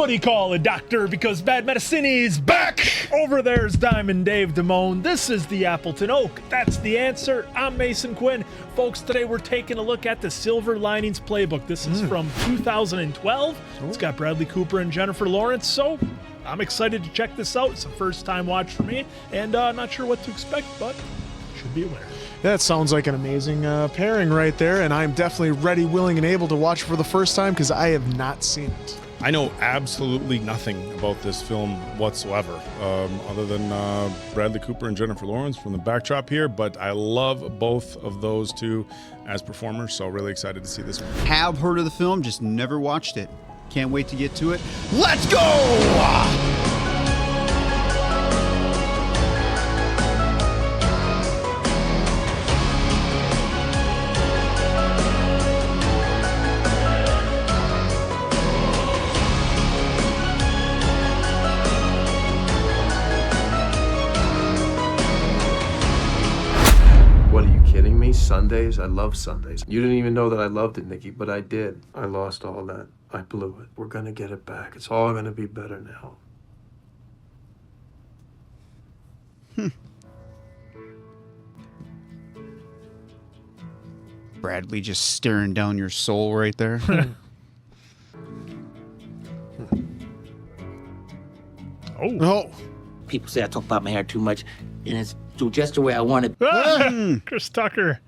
Somebody call a doctor because bad medicine is back! Over there's Diamond Dave Damone. This is the Appleton Oak. That's the answer. I'm Mason Quinn. Folks, today we're taking a look at the Silver Linings Playbook. This is from 2012. It's got Bradley Cooper and Jennifer Lawrence, so I'm excited to check this out. It's a first-time watch for me, and not sure what to expect, but should be a winner. That sounds like an amazing pairing right there, and I'm definitely ready, willing, and able to watch for the first time because I have not seen it. I know absolutely nothing about this film whatsoever, other than Bradley Cooper and Jennifer Lawrence from the backdrop here, but I love both of those two as performers, so really excited to see this one. Have heard of the film, just never watched it. Can't wait to get to it. Let's go! Sundays, I love Sundays. You didn't even know that I loved it, Nikki, but I did. I lost all that. I blew it. We're gonna get it back. It's all gonna be better now. Bradley just staring down your soul right there. Oh. People say I talk about my hair too much, and it's just the way I want it. Chris Tucker.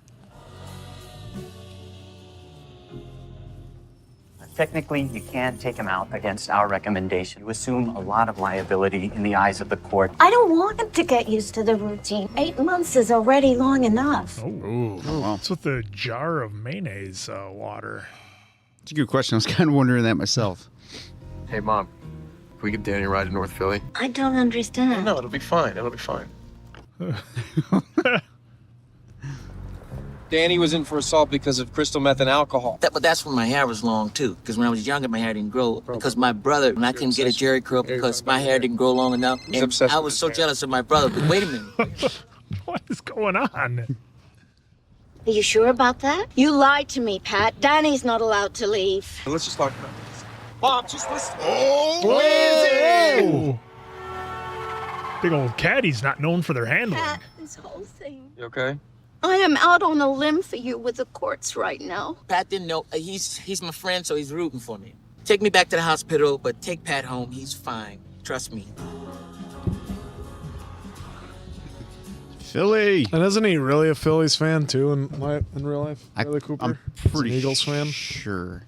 Technically, you can't take him out against our recommendation. You assume a lot of liability in the eyes of the court. I don't want him to get used to the routine. 8 months is already long enough. Oh, wow. What's with the jar of mayonnaise water? It's a good question. I was kind of wondering that myself. Hey, Mom, can we give Danny a ride to North Philly? I don't understand. No, it'll be fine. It'll be fine. Danny was in for assault because of crystal meth and alcohol. But that's when my hair was long, too. Because when I was younger, my hair didn't grow. Because my brother, when I couldn't get a jerry curl because my hair didn't grow long enough. And I was so jealous of my brother. But wait a minute. What is going on? Are you sure about that? You lied to me, Pat. Danny's not allowed to leave. Let's just talk about this. Mom, just listen. Oh! Big old caddies not known for their handling. Pat, this whole thing. You okay? I am out on a limb for you with the courts right now. Pat didn't know. He's my friend, so he's rooting for me. Take me back to the hospital, but take Pat home. He's fine. Trust me. Philly. And isn't he really a Phillies fan, too, in real life? Bradley Cooper? I'm pretty He's an Eagles fan? Sure.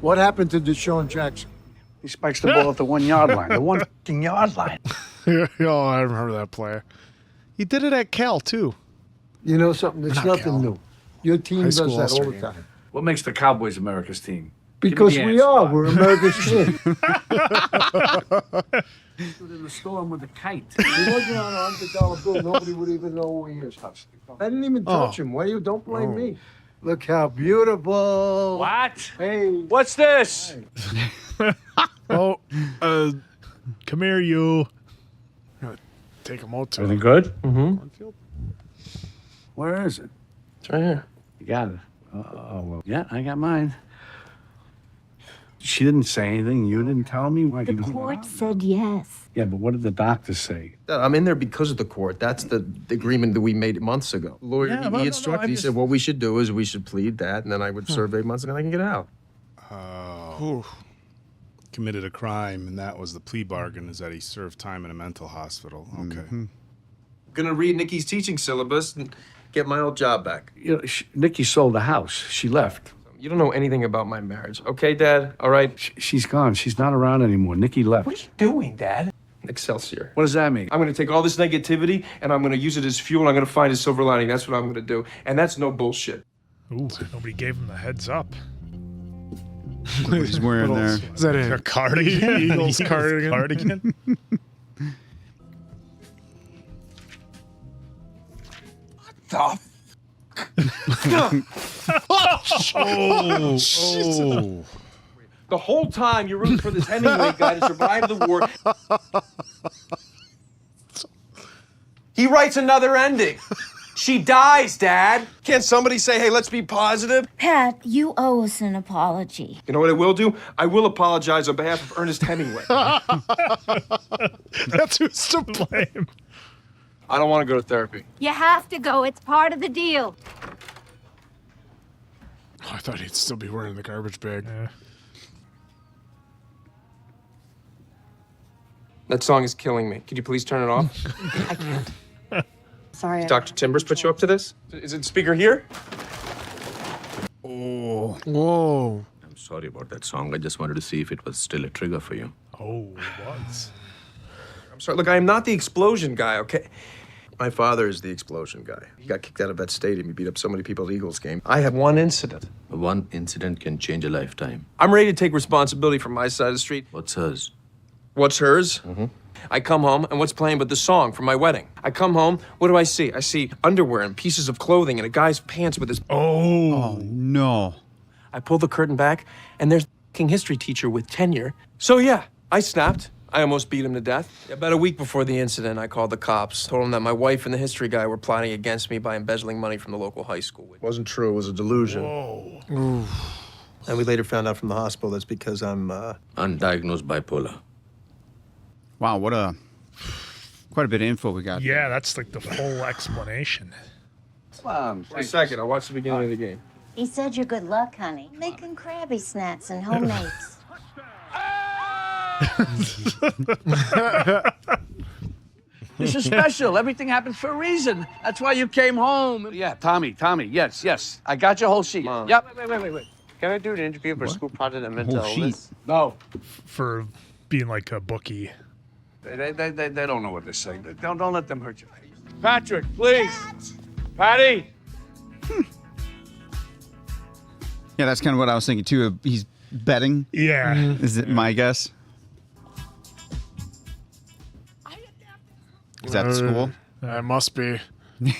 What happened to Deshaun Jackson? He spikes the ball at the 1 yard line. The 1 yard line. Oh, I remember that play. He did it at Cal, too. You know something? It's Not nothing Cal. new. Your team High does school that all the All-Star time. What makes the Cowboys America's team? Because we are. We're America's team. Stood in the storm with a kite. He wasn't on a $100 bill. Nobody would even know who he is. I didn't even touch him. Why you? Don't blame me. Look how beautiful. What? Hey. What's this? Oh, come here, you. Take him out to Everything good? Mm-hmm. Where is it? It's right here. You got it. Oh, well, yeah, I got mine. She didn't say anything. You didn't tell me. Why? The court said yes. Yeah, but what did the doctor say? I'm in there because of the court. That's the agreement that we made months ago. Lawyer, Yeah, he instructed. He said, what we should do is we should plead that, and then I would serve 8 months, and then I can get out. Committed a crime, and that was the plea bargain, is that he served time in a mental hospital. Okay. I'm gonna read Nikki's teaching syllabus and get my old job back. You know, Nikki sold the house. She left. You don't know anything about my marriage, okay, Dad? All right? She's gone. She's not around anymore. Nikki left. What are you doing, Dad? Excelsior. What does that mean? I'm gonna take all this negativity and I'm gonna use it as fuel and I'm gonna find a silver lining. That's what I'm gonna do. And that's no bullshit. Ooh, nobody gave him the heads up. What he's wearing there. Is that A cardigan? Eagles cardigan? The The whole time you're rooting for this Hemingway guy to survive the war. He writes another ending. She dies, Dad. Can't somebody say, hey, let's be positive? Pat, you owe us an apology. You know what I will do? I will apologize on behalf of Ernest Hemingway. That's who's to blame. I don't want to go to therapy. You have to go. It's part of the deal. Oh, I thought he'd still be wearing the garbage bag. Yeah. That song is killing me. Could you please turn it off? I can't. Sorry. Dr. Timbers put you up to this? Is it speaker here? Oh. Whoa. I'm sorry about that song. I just wanted to see if it was still a trigger for you. Oh, it was. I'm sorry. Look, I am not the explosion guy, okay? My father is the explosion guy. He got kicked out of that stadium. He beat up so many people at the Eagles game. I had one incident. One incident can change a lifetime. I'm ready to take responsibility for my side of the street. What's hers? What's hers? Mm-hmm. I come home, and what's playing but the song from my wedding? I come home, what do I see? I see underwear and pieces of clothing and a guy's pants with his... Oh, no. I pull the curtain back, and there's the history teacher with tenure. So yeah, I snapped. I almost beat him to death. About a week before the incident, I called the cops, told them that my wife and the history guy were plotting against me by embezzling money from the local high school. It wasn't true, it was a delusion. Whoa. And we later found out from the hospital that's because I'm, Undiagnosed bipolar. Wow, quite a bit of info we got. Yeah, that's like the full explanation. Wait a second, I'll watch the beginning of the game. He said you're good luck, honey. Making Krabby snacks and homemades. This is special. Everything happens for a reason. That's why you came home. Yeah, Tommy, yes. I got your whole sheet. Mom. Yep. Wait. Can I do an interview for a school project on mental illness? No. For being like a bookie. They don't know what they're saying. Don't let them hurt you. Patrick, please. Patty. Yeah, that's kind of what I was thinking too. He's betting. Yeah. Is it my guess? Is that the school? It must be.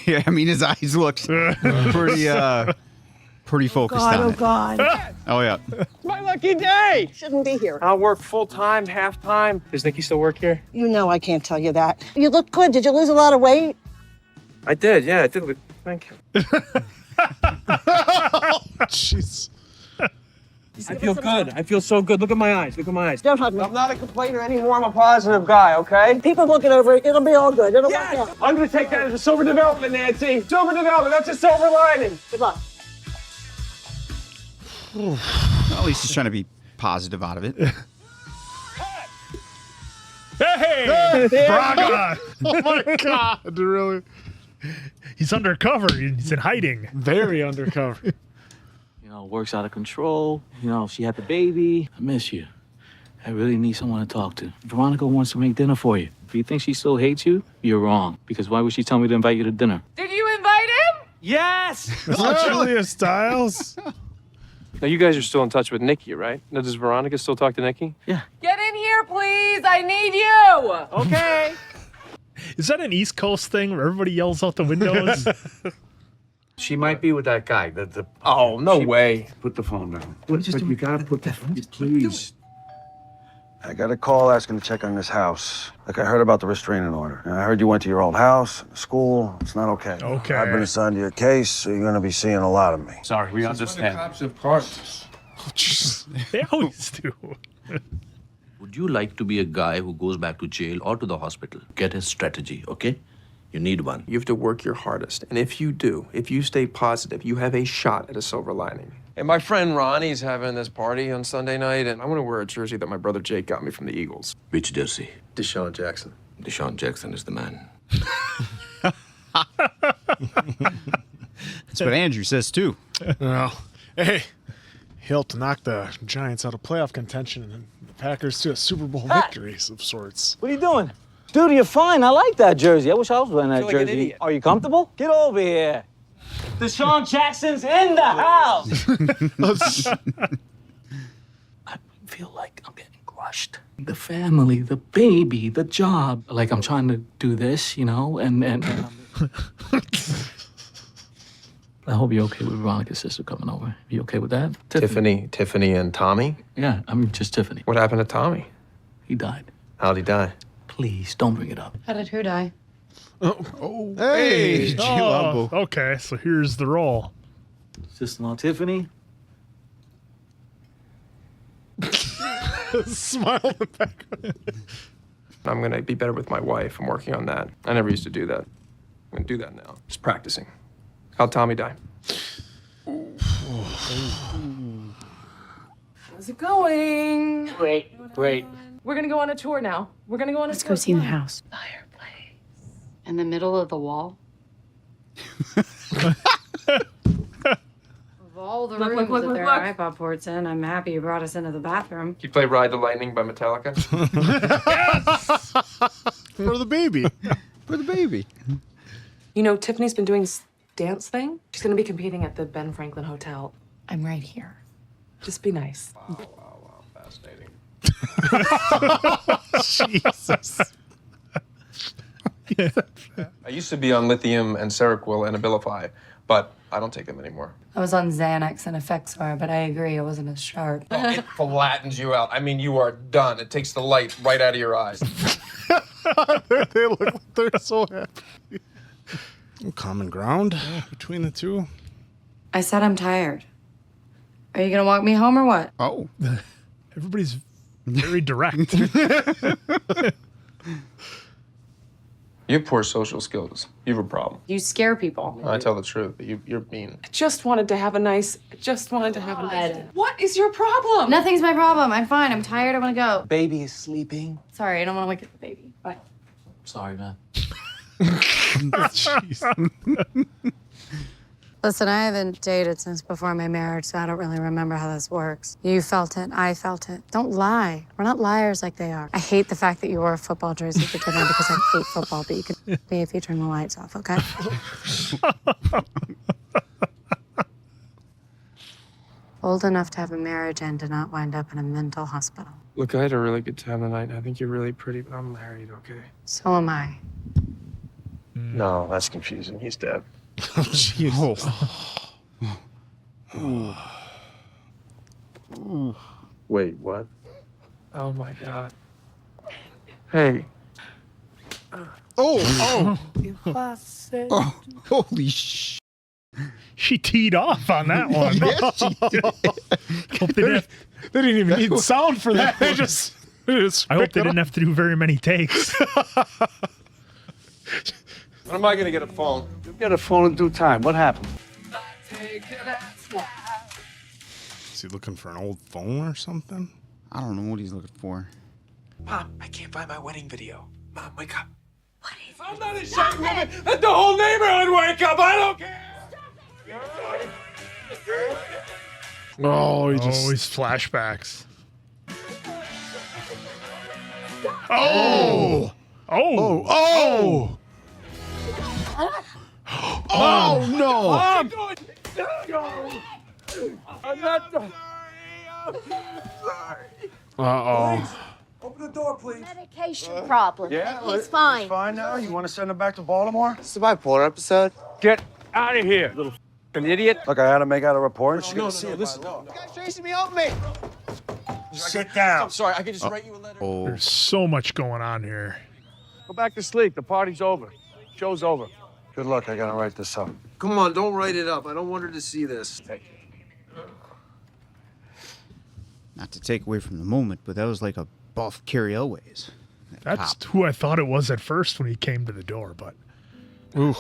Yeah, I mean his eyes looked pretty focused on it. God. Oh yeah. My lucky day! Shouldn't be here. I'll work full-time, half-time. Does Nikki still work here? You know I can't tell you that. You look good. Did you lose a lot of weight? I did, yeah, I did. Thank you. Jeez. I feel good. I feel so good. Look at my eyes. Don't hug me. I'm not a complainer anymore. I'm a positive guy, okay? People looking over it. It'll be all good. It'll work Yes! out. I'm gonna take that as a silver development, Nancy. Silver development, that's a silver lining. Good luck. Well, at least he's trying to be positive out of it. Hey! Braga! Oh my God, really? He's undercover. He's in hiding. Very undercover. You know, work's out of control. You know, she had the baby. I miss you. I really need someone to talk to. Veronica wants to make dinner for you. If you think she still hates you, you're wrong. Because why would she tell me to invite you to dinner? Did you invite him? Yes! Julia Stiles? Now, you guys are still in touch with Nikki, right? Now, does Veronica still talk to Nikki? Yeah. Get in here, please. I need you. Okay. Is that an East Coast thing where everybody yells out the windows? She might be with that guy. Oh, no way. Put the phone down. But you gotta put the phone. Please. I got a call asking to check on this house. Like, I heard about the restraining order. And I heard you went to your old house, school. It's not okay. Okay. I've been assigned to your case, so you're gonna be seeing a lot of me. Sorry, we understand. Cops have cards. They always do. Would you like to be a guy who goes back to jail or to the hospital? Get a strategy, okay? You need one. You have to work your hardest. And if you do, if you stay positive, you have a shot at a silver lining. And my friend Ronnie's having this party on Sunday night, and I'm gonna wear a jersey that my brother Jake got me from the Eagles. Which jersey? Deshaun Jackson. Deshaun Jackson is the man. That's what Andrew says too. Well, hey, he helped to knock the Giants out of playoff contention and the Packers to a Super Bowl victories of sorts. What are you doing? Dude, you're fine. I like that jersey. I wish I was wearing that I feel like an jersey. idiot. Are you comfortable? Get over here. Deshaun Jackson's in the house. I feel like I'm getting crushed. The family, the baby, the job. Like I'm trying to do this, you know, and I hope you're okay with Veronica's sister coming over. Are you okay with that? Tiffany and Tommy? Yeah, I mean just Tiffany. What happened to Tommy? He died. How'd he die? Please don't bring it up. How did who die? Oh. Hey, Oh, okay, so here's the roll. Sister-in-law Tiffany. Smile in the background. I'm gonna be better with my wife. I'm working on that. I never used to do that. I'm gonna do that now. Just practicing. How'd Tommy die? How's it going? Great. We're gonna go on a tour now. We're gonna go on a Let's tour. go see the house. Fireplace. In the middle of the wall? Of all the Look, rooms look, that look, there look. are iPod ports in, I'm happy you brought us into the bathroom. You play Ride the Lightning by Metallica? For the baby. For the baby. You know, Tiffany's been doing this dance thing. She's gonna be competing at the Ben Franklin Hotel. I'm right here. Just be nice. Wow, fascinating. Jesus. I used to be on lithium and Seroquel and Abilify, but I don't take them anymore. I was on Xanax and Effexor, but I agree, it wasn't as sharp. Oh, it flattens you out. I mean, you are done. It takes the light right out of your eyes. They look like they're so happy. Common ground between the two. I said I'm tired. Are you gonna walk me home or what? Oh. Everybody's very direct. You have poor social skills. You have a problem. You scare people. I tell the truth, but you're mean. I just wanted to have a nice. What is your problem? Nothing's my problem. I'm fine. I'm tired. I wanna go. Baby is sleeping. Sorry, I don't wanna wake up the baby. Bye. Sorry, man. Listen, I haven't dated since before my marriage, so I don't really remember how this works. You felt it, I felt it. Don't lie. We're not liars like they are. I hate the fact that you wore a football jersey at the dinner because I hate football, but you can me if you turn the lights off, okay? Old enough to have a marriage and to not wind up in a mental hospital. Look, I had a really good time tonight. I think you're really pretty, but I'm married, okay? So am I. No, that's confusing. He's dead. Oh, Jesus. Wait, what? Oh my God. Hey. Oh. Holy sh! She teed off on that one. Yes, she did. Hope they didn't, They didn't even need sound for that. They just I hope they didn't have to do very many takes. When am I gonna get a phone? You'll get a phone in due time. What happened? Is he looking for an old phone or something? I don't know what he's looking for. Mom, I can't find my wedding video. Mom, wake up. What is I'm not ashamed of it. Let the whole neighborhood wake up. I don't care. Oh, he's flashbacks. Oh! Oh! Oh no! I'm not done. Sorry. Uh-oh. Open the door, please. Medication problem. Yeah? He's fine. He's fine now? You want to send him back to Baltimore? It's a bipolar episode. Get out of here, little f***ing idiot. Look, I had to make out a report. No, listen. You guys chasing me off me. Sit down. I'm sorry. I could just write you a letter. Oh. There's so much going on here. Go back to sleep. The party's over. Show's over. Good luck. I gotta write this up. Come on, don't write it up. I don't want her to see this. Not to take away from the moment, but that was like a buff Carrie Elways. That's who I thought it was at first when he came to the door, but ooh.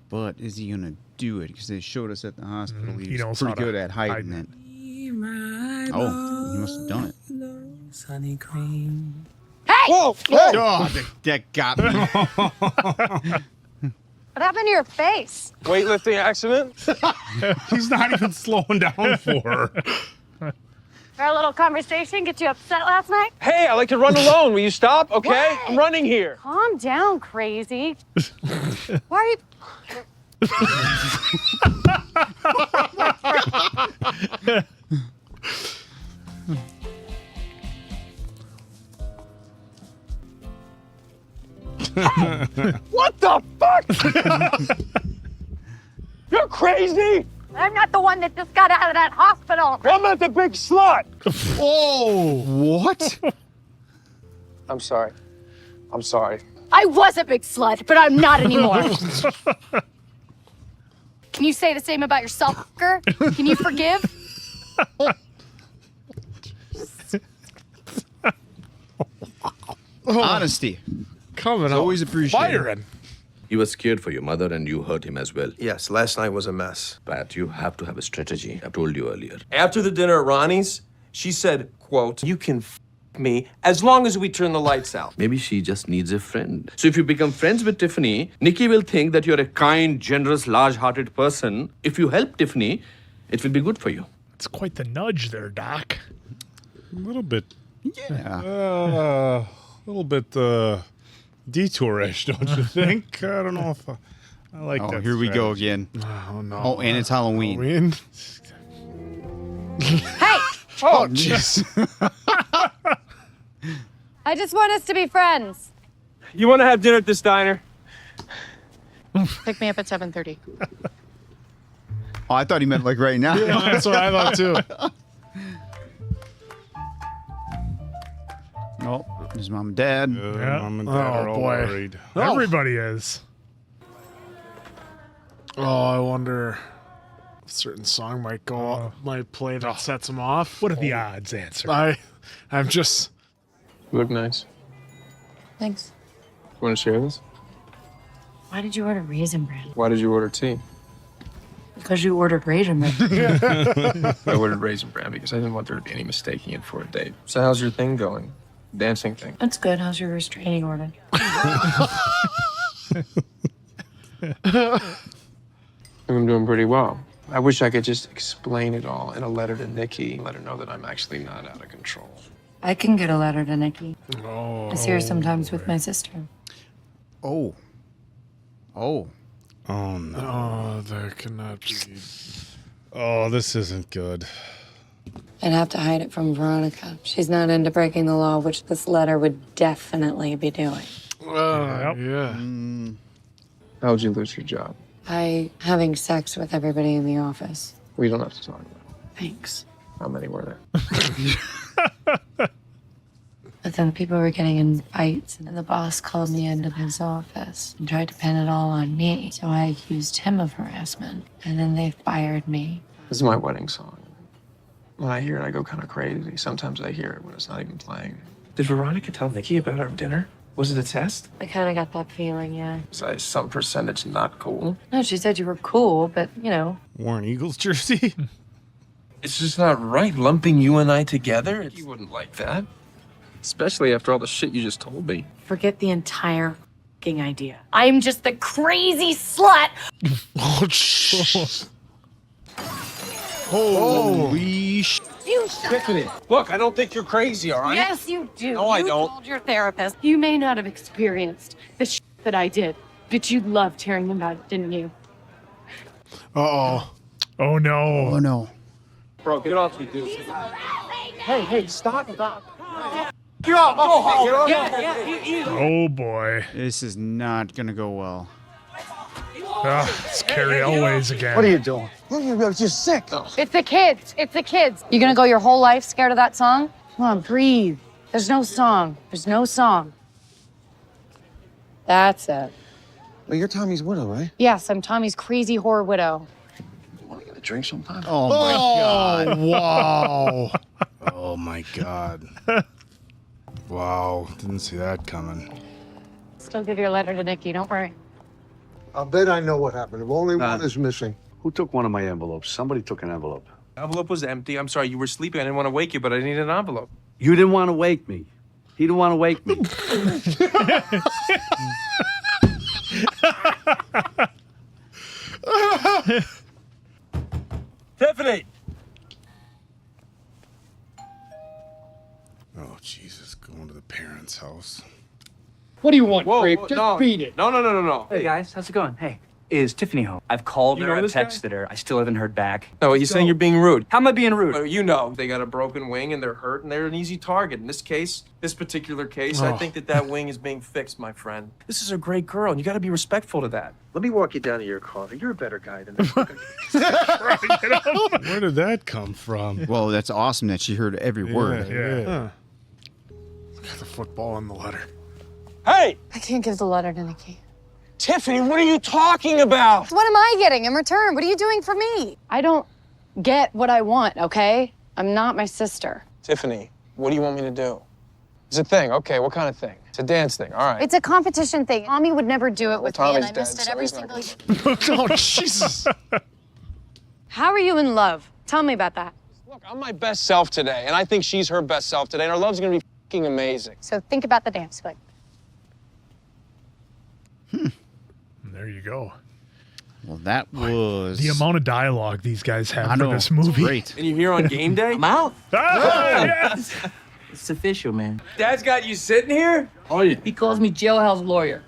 But is he gonna do it? Because they showed us at the hospital. He He was knows pretty how to good at hiding hide it. Oh, he must have done it. Sunny cream. Hey! Whoa! Oh, that got me. What happened to your face? Weightlifting accident? He's not even slowing down for her. Our little conversation get you upset last night? Hey, I like to run alone. Will you stop? Okay? What? I'm running here. Calm down, crazy. Why are you... What the fuck? You're crazy? I'm not the one that just got out of that hospital. I'm not the big slut. Oh! What? I'm sorry. I'm sorry. I was a big slut, but I'm not anymore. Can you say the same about yourself, fucker? Can you forgive? Honesty. Coming It's out always appreciated. firing. He was scared for your mother and you hurt him as well. Yes, last night was a mess. Pat, you have to have a strategy. I told you earlier. After the dinner at Ronnie's, she said, quote, "You can f me as long as we turn the lights out." Maybe she just needs a friend. So if you become friends with Tiffany, Nikki will think that you're a kind, generous, large-hearted person. If you help Tiffany, it will be good for you. It's quite the nudge there, Doc. A little bit. Yeah. A little bit detourish, don't you think? I don't know if I like that. Oh, here we go strategy. again. Oh, no. Oh, and it's Halloween. Halloween? Hey! Oh, jeez. I just want us to be friends. You want to have dinner at this diner? Pick me up at 7:30. Oh, I thought he meant like right now. Yeah, that's what I thought too. Oh, his mom and dad. Yeah. Mom and dad are all boy. worried. Everybody is. Oh, I wonder if a certain song might go might play that sets him off. What are the odds, Answer? I'm just You look nice. Thanks. You want to share this? Why did you order Raisin Bran? Why did you order tea? Because you ordered Raisin Bran. I ordered Raisin Bran because I didn't want there to be any mistaking it for a date. So how's your thing going? Dancing thing? That's good. How's your restraining order? I'm doing pretty well. I wish I could just explain it all in a letter to Nikki, let her know that I'm actually not out of control. I can get a letter to Nikki. oh I see her sometimes with my sister. Oh. Oh. Oh no. oh, there cannot be. Oh, this isn't good. I'd have to hide it from Veronica. She's not into breaking the law, which this letter would definitely be doing. Yeah. How'd you lose your job? By having sex with everybody in the office. We don't have to talk about it. Thanks. How many were there? But then people were getting in fights, and the boss called me into his office and tried to pin it all on me. So I accused him of harassment, and then they fired me. This is my wedding song. When I hear it, I go kind of crazy. Sometimes I hear it when it's not even playing. Did Veronica tell Nikki about our dinner? Was it a test? I kind of got that feeling, yeah. Was I some percentage not cool? No, she said you were cool, but, you know. Wore an Eagles jersey? It's just not right lumping you and I together. You wouldn't like that. Especially after all the shit you just told me. Forget the entire f***ing idea. I'm just the crazy slut. Oh, shit. Holy sh! You Tiffany, look, I don't think you're crazy, all right? Yes, you do. No, I you don't. told your therapist. You may not have experienced the shit that I did, but you loved hearing about it, didn't you? Uh-oh. Oh no. Oh no. Bro, get off me, dude. Hey, stop. Get off! Go home! Oh boy. This is not gonna go well. It's Carrie Elways again. What are you doing? You're just sick. It's the kids. It's the kids. You gonna go your whole life scared of that song? Come on, breathe. There's no song. There's no song. That's it. Well, you're Tommy's widow, right? Yes, I'm Tommy's crazy whore widow. Want to get a drink sometime? Oh my god. Wow. Oh my god. Wow, didn't see that coming. Still give your letter to Nikki. Don't worry. I'll bet I know what happened. If only one is missing. Who took one of my envelopes? Somebody took an envelope. Envelope was empty. I'm sorry, you were sleeping. I didn't want to wake you, but I needed an envelope. You didn't want to wake me. He didn't want to wake me. Tiffany! Oh Jesus, going to the parents' house. What do you want, Whoa, Grape? whoa, Just no. beat it. No. Hey guys, how's it going? Hey, is Tiffany home? I've called You her, know I've this guy? texted her. I still haven't heard back. No, he's saying you're being rude. How am I being rude? Well, you know, they got a broken wing and they're hurt and they're an easy target. In this case, this particular case, I think that wing is being fixed, my friend. This is a great girl and you got to be respectful to that. Let me walk you down to your car. You're a better guy than that. Where did that come from? Well, that's awesome that she heard every word. Yeah. The football and the letter. Hey! I can't give the letter to Nikki. Tiffany, what are you talking about? What am I getting in return? What are you doing for me? I don't get what I want, okay? I'm not my sister. Tiffany, what do you want me to do? It's a thing. Okay, what kind of thing? It's a dance thing. All right. It's a competition thing. Mommy would never do it with me, and I Tommy's missed dead, it so every he's not single year. Oh, Jesus. How are you in love? Tell me about that. Look, I'm my best self today, and I think she's her best self today, and our love's gonna be fucking amazing. So think about the dance clip. There you go. Well, that was The amount of dialogue these guys have I for know, this it's movie. great. And you're here on game day? I'm out. Ah, yes. It's official, man. Dad's got you sitting here? Oh, yeah. He calls me jailhouse lawyer.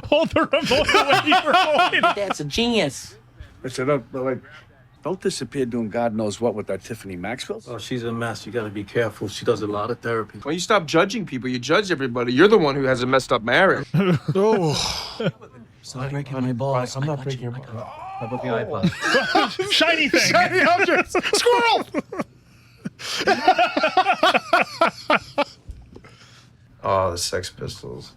Hold the remote away from me. That's a genius. Listen, don't disappear doing God knows what with that Tiffany Maxwell. Oh, she's a mess. You gotta be careful. She does a lot of therapy. Well, you stop judging people. You judge everybody. You're the one who has a messed up marriage. Oh. Stop breaking my balls. I'm not breaking your balls. How about the iPod? Shiny thing. Shiny objects. Squirrel. Oh, the Sex Pistols.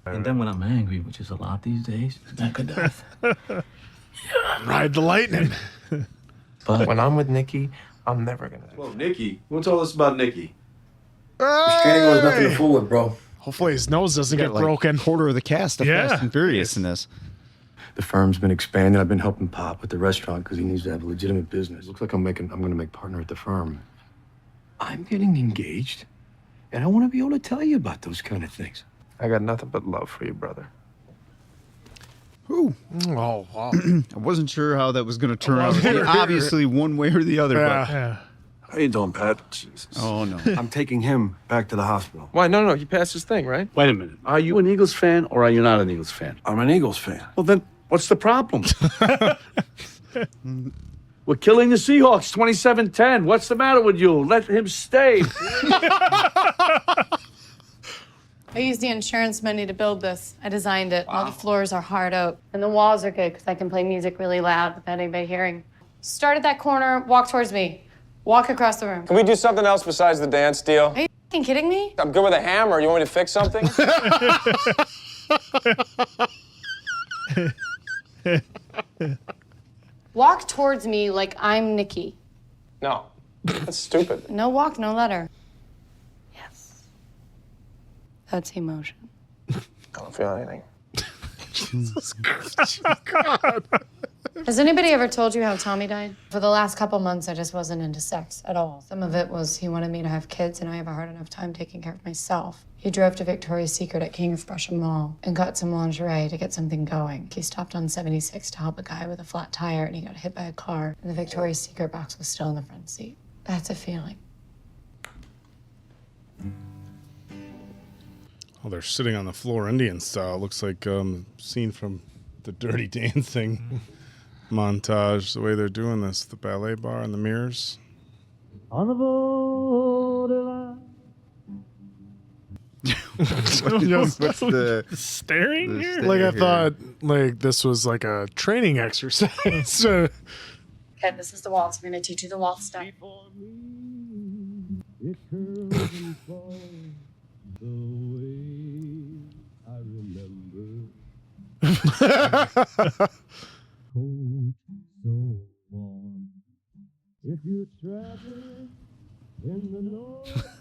And then when I'm angry, which is a lot these days, back of death. Ride the lightning. But when I'm with Nikki, I'm never gonna. Whoa, Nikki. What's all this about Nikki? Restraining order's nothing to fool with, bro. Hopefully his nose doesn't get like broken. quarter of the cast of Yeah. Fast and Furious in this. The firm's been expanding. I've been helping Pop with the restaurant because he needs to have a legitimate business. Looks like I'm gonna make partner at the firm. I'm getting engaged, and I want to be able to tell you about those kind of things. I got nothing but love for you, brother. Ooh. Oh, wow. I wasn't sure how that was going to turn out. Obviously, one way or the other. Yeah. Yeah. How you doing, Pat? Jesus. Oh, no. I'm taking him back to the hospital. Why? No, he passed his thing, right? Wait a minute. Are you an Eagles fan or are you not an Eagles fan? I'm an Eagles fan. Well, then what's the problem? We're killing the Seahawks 27-10. What's the matter with you? Let him stay. I used the insurance money to build this. I designed it. All the floors are hard oak. And the walls are good because I can play music really loud without anybody hearing. Start at that corner, walk towards me. Walk across the room. Can we do something else besides the dance deal? Are you f***ing kidding me? I'm good with a hammer. You want me to fix something? Walk towards me like I'm Nikki. No. That's stupid. No walk, no letter. Yes. That's emotion. I don't feel anything. Jesus God. Has anybody ever told you how Tommy died? For the last couple months, I just wasn't into sex at all. Some of it was he wanted me to have kids, and I have a hard enough time taking care of myself. He drove to Victoria's Secret at King of Prussia Mall and got some lingerie to get something going. He stopped on 76 to help a guy with a flat tire, and he got hit by a car, and the Victoria's Secret box was still in the front seat. That's a feeling. Oh, they're sitting on the floor Indian style. Looks like scene from the Dirty Dancing montage. The way they're doing this, the ballet bar and the mirrors. On the borderline. What's the staring here? Like I thought, like this was like a training exercise. Okay, this is the waltz. I'm gonna teach you the waltz step.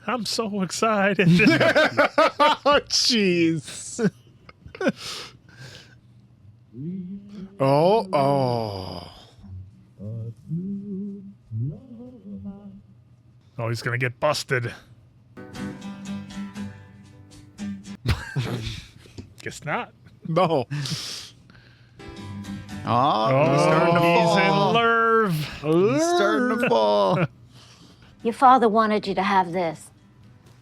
I'm so excited. Oh, jeez. Oh. Oh, he's gonna get busted. Guess not. No. Oh, he's starting to he's fall. in lurve. He's starting to fall. Your father wanted you to have this.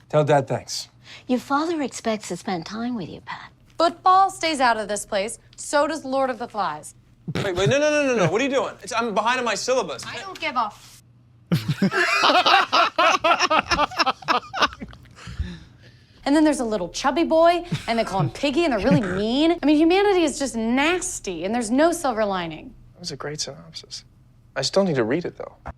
Tell Dad thanks. Your father expects to spend time with you, Pat. Football stays out of this place. So does Lord of the Flies. Wait, no. What are you doing? I'm behind on my syllabus. I don't give a And then there's a little chubby boy, and they call him Piggy, and they're really mean. I mean, humanity is just nasty, and there's no silver lining. That was a great synopsis. I still need to read it, though. What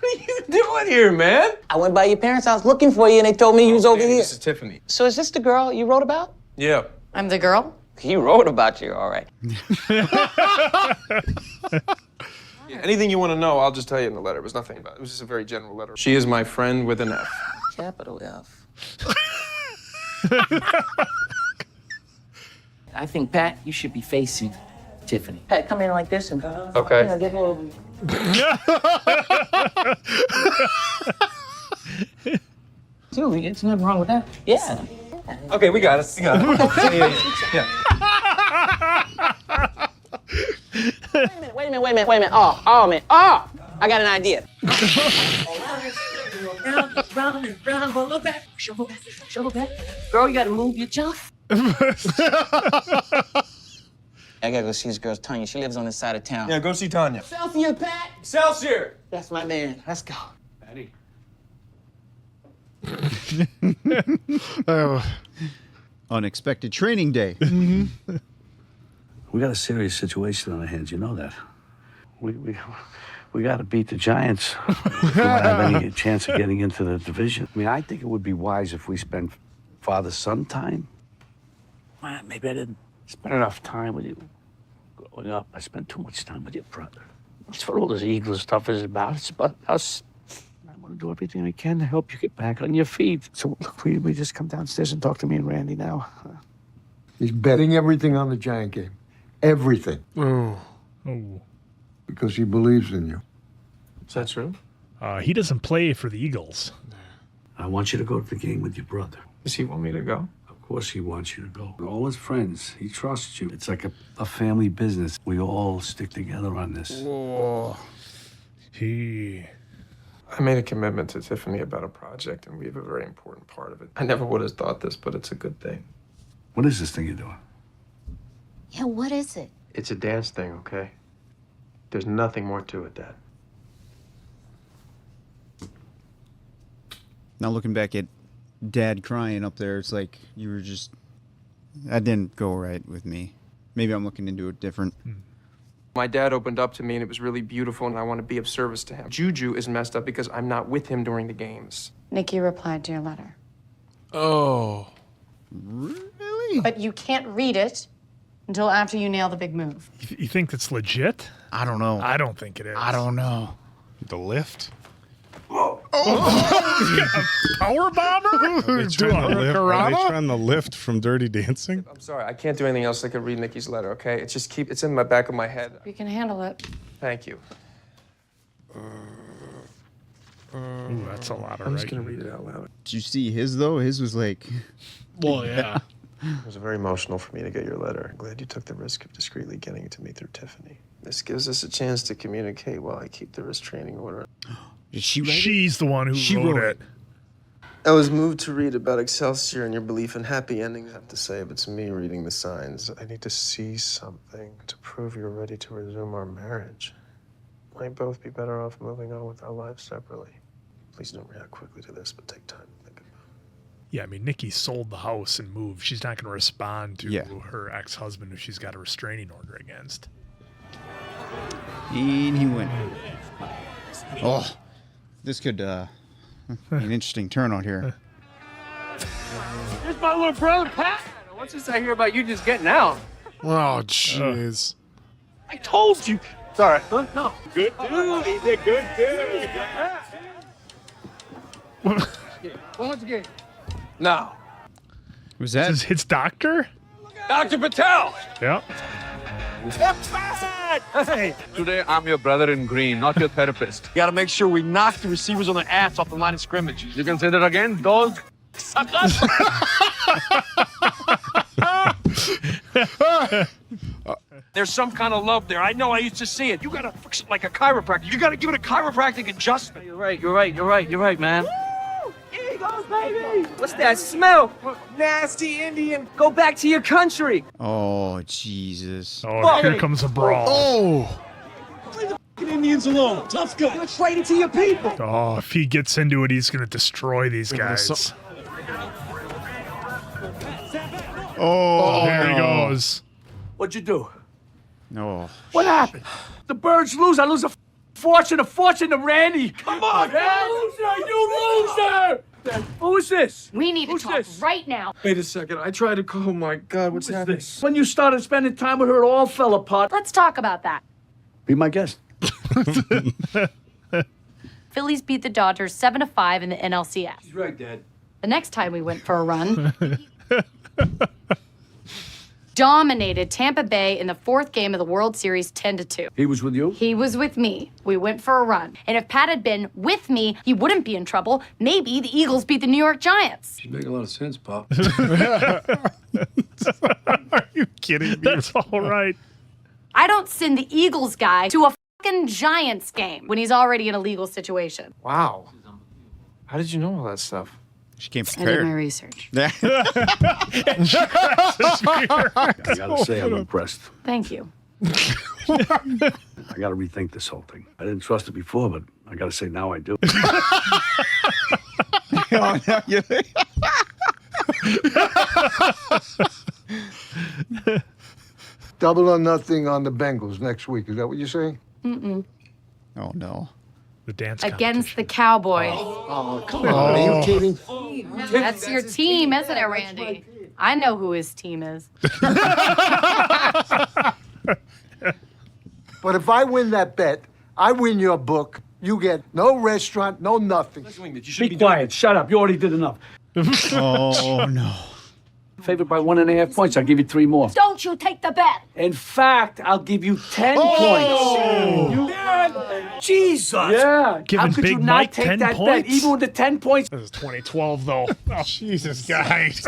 are you doing here, man? I went by your parents' house looking for you, and they told me you was over here. This is Tiffany. So is this the girl you wrote about? Yeah. I'm the girl? He wrote about you, all right. Anything you want to know, I'll just tell you in the letter. It was nothing about it. It was just a very general letter. She is my friend with an F. Capital F. I think, Pat, you should be facing Tiffany. Pat, come in like this and Okay. You know, get a little... Dude, it's nothing wrong with that. Yeah. Okay, we got it. We got it. Yeah. Wait a minute. Oh, man. Oh! I got an idea. round, go look back. Shovel back. Girl, you gotta move your jump. I gotta go see this girl, Tanya. She lives on this side of town. Yeah, go see Tanya. Excelsior, Pat! Excelsior! That's my man. Let's go. Patty. Unexpected training day. We got a serious situation on our hands, you know that. We got to beat the Giants if we want to have any chance of getting into the division. I mean, I think it would be wise if we spend father-son time. Well, maybe I didn't spend enough time with you growing up. I spent too much time with your brother. That's what all this Eagles stuff is about. It's about us. I want to do everything I can to help you get back on your feet. So look, we just come downstairs and talk to me and Randy now. He's betting everything on the Giant game. Everything. Oh. Because he believes in you. Is that true? He doesn't play for the Eagles. I want you to go to the game with your brother. Does he want me to go? Of course he wants you to go. We're all his friends. He trusts you. It's like a family business. We all stick together on this. Whoa. I made a commitment to Tiffany about a project, and we have a very important part of it. I never would have thought this, but it's a good thing. What is this thing you're doing? Yeah, what is it? It's a dance thing, okay? There's nothing more to it, Dad. Now looking back at Dad crying up there, it's like you were just... That didn't go right with me. Maybe I'm looking into it different. My dad opened up to me, and it was really beautiful, and I want to be of service to him. Juju is messed up because I'm not with him during the games. Nikki replied to your letter. Oh. Really? But you can't read it until after you nail the big move. You think that's legit? I don't know. I don't think it is. I don't know. The lift? Power bomber? Are they trying to lift from Dirty Dancing? I'm sorry, I can't do anything else. I could read Nikki's letter, okay? It's in my back of my head. You can handle it. Thank you. Ooh, that's a lot of I'm just gonna read it out loud. Did you see his, though? His was like... Well, yeah. It was very emotional for me to get your letter. I'm glad you took the risk of discreetly getting it to me through Tiffany. This gives us a chance to communicate while I keep the restraining order. Did she write it? She's the one who wrote it. I was moved to read about Excelsior and your belief in happy endings. I have to say, if it's me reading the signs, I need to see something to prove you're ready to resume our marriage. Might both be better off moving on with our lives separately. Please don't react quickly to this, but take time to think about it. Yeah, I mean, Nikki sold the house and moved. She's not going to respond to her ex-husband who she's got a restraining order against. And he went. Oh, this could be an interesting turn out here. Here's my little brother, Pat. What's this I hear about you just getting out? Oh, jeez. I told you. Sorry. Huh? No. Good dude. He's a good dude. Once again. No. Was that his doctor? Dr. Patel. Yeah. Hey. Today, I'm your brother in green, not your therapist. You gotta make sure we knock the receivers on the ass off the line of scrimmage. You can say that again, those suckers. There's some kind of love there. I know, I used to see it. You gotta fix it like a chiropractor. You gotta give it a chiropractic adjustment. You're right, man. Eagles, baby! What's that smell? Nasty Indian. Go back to your country. Oh, Jesus. Oh, here comes a brawl. Oh! Leave the Indians alone. Tough guy. You're trading to your people. Oh, if he gets into it, he's going to destroy these guys. Oh, There he goes. What'd you do? No. What happened? The Birds lose. I lose a fortune to Randy. Come on, you loser! Who's this? We need to talk right now. Wait a second. I tried to call. Oh my God, what's happening? When you started spending time with her, it all fell apart. Let's talk about that. Be my guest. Phillies beat the Dodgers 7-5 in the NLCS. He's right, Dad. The next time we went for a run, dominated Tampa Bay in the 4th game of the World Series 10-2. He was with you? He was with me. We went for a run. And if Pat had been with me, he wouldn't be in trouble. Maybe the Eagles beat the New York Giants. You make a lot of sense, Pop. Are you kidding me? That's all right. I don't send the Eagles guy to a fucking Giants game when he's already in a legal situation. Wow. How did you know all that stuff? She came I did prepared. my research. I gotta say, I'm impressed. Thank you. I gotta rethink this whole thing. I didn't trust it before, but I gotta say now I do. Double or nothing on the Bengals next week. Is that what you're saying? Mm-mm. Oh, no. The dance Against the Cowboys. Oh, come on. Are you kidding? That's your team, isn't it, Randy? I know who his team is. But if I win that bet, I win your book. You get no restaurant, no nothing. Be quiet. Shut up. You already did enough. Oh, no. Favored by 1.5 points. I'll give you 3 more. Don't you take the bet. In fact, I'll give you 10 points. Jesus! Yeah. Giving How could Big you not Mike take 10 that points? bet, even with the 10 points? This is 2012, though. Oh, Jesus, guys.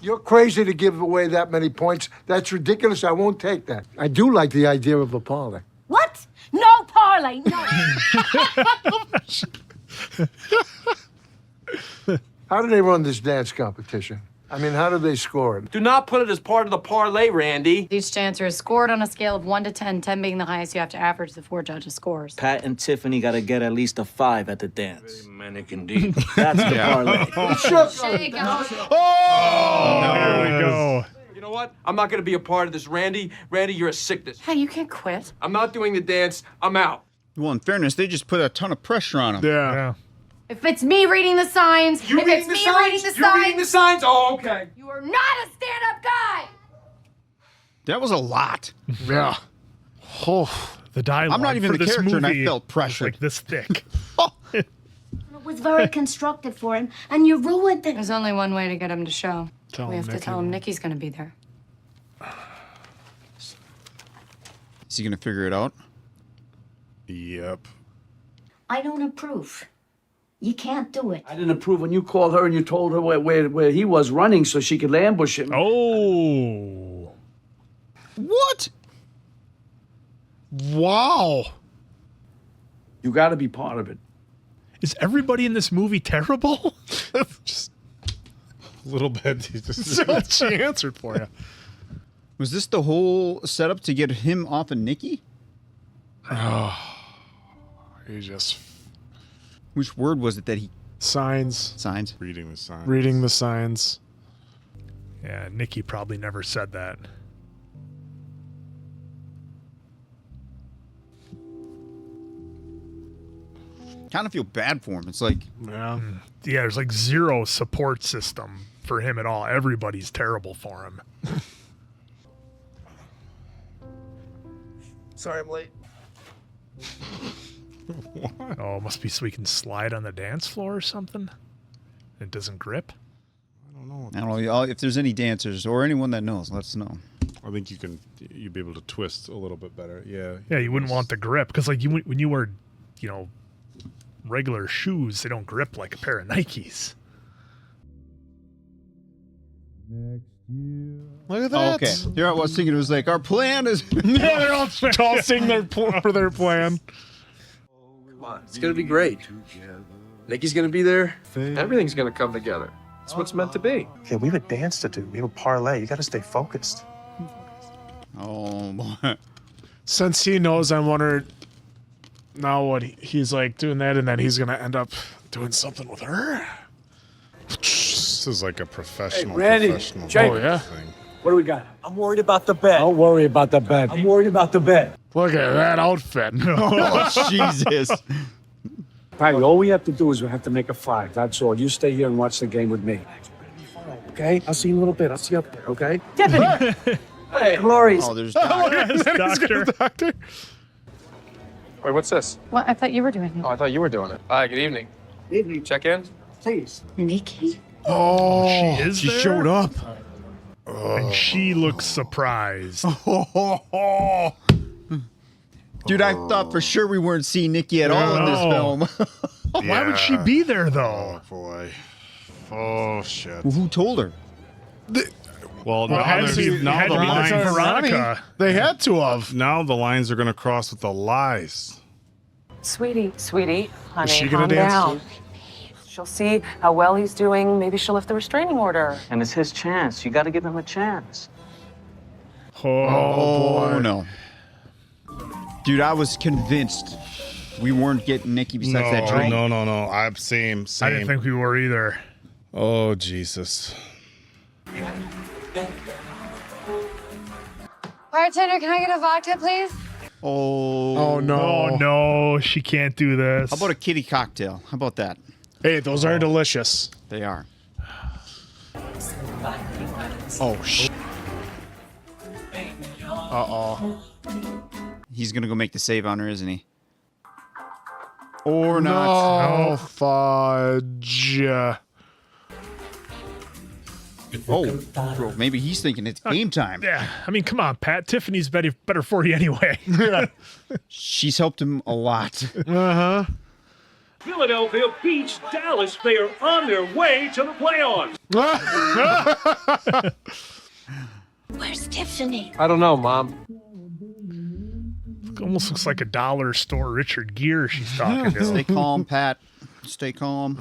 You're crazy to give away that many points. That's ridiculous. I won't take that. I do like the idea of a parlay. What? No parlay, no. How do they run this dance competition? I mean, how do they score it? Do not put it as part of the parlay, Randy. Each dancer is scored on a scale of 1 to 10, 10 being the highest. You have to average the 4 judges' scores. Pat and Tiffany gotta get at least a 5 at the dance. Manic indeed. That's the parlay. There you go. There we go. You know what? I'm not gonna be a part of this, Randy. Randy, you're a sickness. Hey, you can't quit. I'm not doing the dance. I'm out. Well, in fairness, they just put a ton of pressure on him. Yeah. If it's me reading the signs, You if reading it's the me signs? reading the You're signs, reading the signs? Oh, okay. you are not a stand-up guy. That was a lot. Yeah. Oh, the dialogue I'm not even for the this character, and I movie felt was pressured. like this thick. It was very constructive for him, and you ruined it. There's only one way to get him to show. Tell We him have to Nikki tell him will. Nikki's gonna be there. Is he going to figure it out? Yep. I don't approve. You can't do it. I didn't approve when you called her and you told her where he was running so she could ambush him. Oh. What? Wow. You got to be part of it. Is everybody in this movie terrible? Just a little bit. She answered for you. Was this the whole setup to get him off of Nikki? Oh. He just... Which word was it that he... Signs. Signs. Reading the signs. Reading the signs. Yeah, Nikki probably never said that. Kind of feel bad for him. It's like... Yeah. Yeah, there's like zero support system for him at all. Everybody's terrible for him. Sorry, I'm late. What? Oh, it must be so we can slide on the dance floor or something? It doesn't grip? I don't know. I don't know. If there's any dancers or anyone that knows, let us know. I think you'd be able to twist a little bit better. Yeah. Yeah, you wouldn't want the grip because like when you wear, regular shoes, they don't grip like a pair of Nikes. Look at that. Oh, okay. Here I was thinking it was like, our plan is... Yeah, they're all tossing for their plan. Come on, it's gonna be great. Nikki's gonna be there. Everything's gonna come together. It's what's meant to be. Yeah, we have a dance to do. We have a parlay. You got to stay focused. Oh, boy. Since he knows, I wonder now what he's like doing that, and then he's going to end up doing something with her. This is like a professional, Randy, professional Jake. Oh, yeah. thing. What do we got? I'm worried about the bet. Don't worry about the bet. I'm worried about the bet. Look at that outfit. Oh, Jesus. Patty, all we have to do is we have to make a 5. That's all. You stay here and watch the game with me. Okay? I'll see you in a little bit. I'll see you up there, okay? Tiffany! Hey, Glorious. Oh, there's Doctor. Wait, what's this? What? I thought you were doing it. Oh, I thought you were doing it. Hi, good evening. Evening. Check in? Please. Nikki? Oh, She is she there? showed up. And she looks surprised. Dude, I thought for sure we weren't seeing Nikki at all in this film. Why would she be there, though? Oh, boy. Oh, shit. Well, who told her? Well, Well, now the lines, Veronica. They had to have. now the lines are going to cross with the lies. Sweetie, honey, she gonna calm dance down. She'll see how well he's doing. Maybe she'll lift the restraining order. And it's his chance. You got to give him a chance. Oh, no. Dude, I was convinced we weren't getting Nikki besides that drink. No. I'm same. I didn't think we were either. Oh, Jesus. Bartender, can I get a vodka, please? Oh, no. Oh, no. She can't do this. How about a kitty cocktail? How about that? Hey, those are delicious. They are. Oh, shit. Uh-oh. He's going to go make the save on her, isn't he? Or not. No, fudge. Oh, bro, maybe he's thinking it's game time. Yeah. I mean, come on, Pat. Tiffany's better for you anyway. She's helped him a lot. Uh-huh. Philadelphia beats Dallas. They are on their way to the playoffs. Where's Tiffany? I don't know, Mom. Almost looks like a dollar store Richard Gere she's talking to. Stay calm, Pat. Stay calm.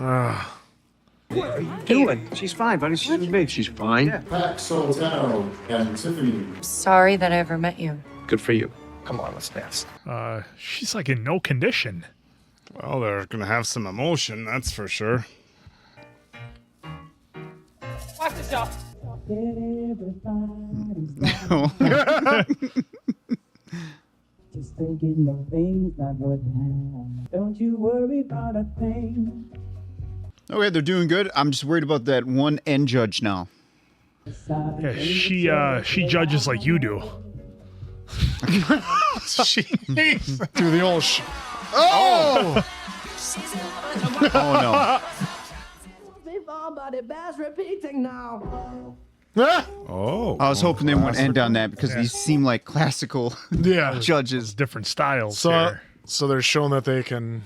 What are you doing? She's fine, buddy. She's with me. She's fine. Yeah. Pat, Solatano, and Tiffany. Sorry that I ever met you. Good for you. Come on, let's dance. She's like in no condition. Well, they're going to have some emotion, that's for sure. Watch yourself. Just thinking of things that would happen. Don't you worry about a thing. Okay, they're doing good. I'm just worried about that one end judge now. Yeah, she judges like you do. Jeez. Through the old Oh! Oh, no. Oh. I was hoping they wouldn't end on that because these seem like classical judges. Different styles here. So they're showing that they can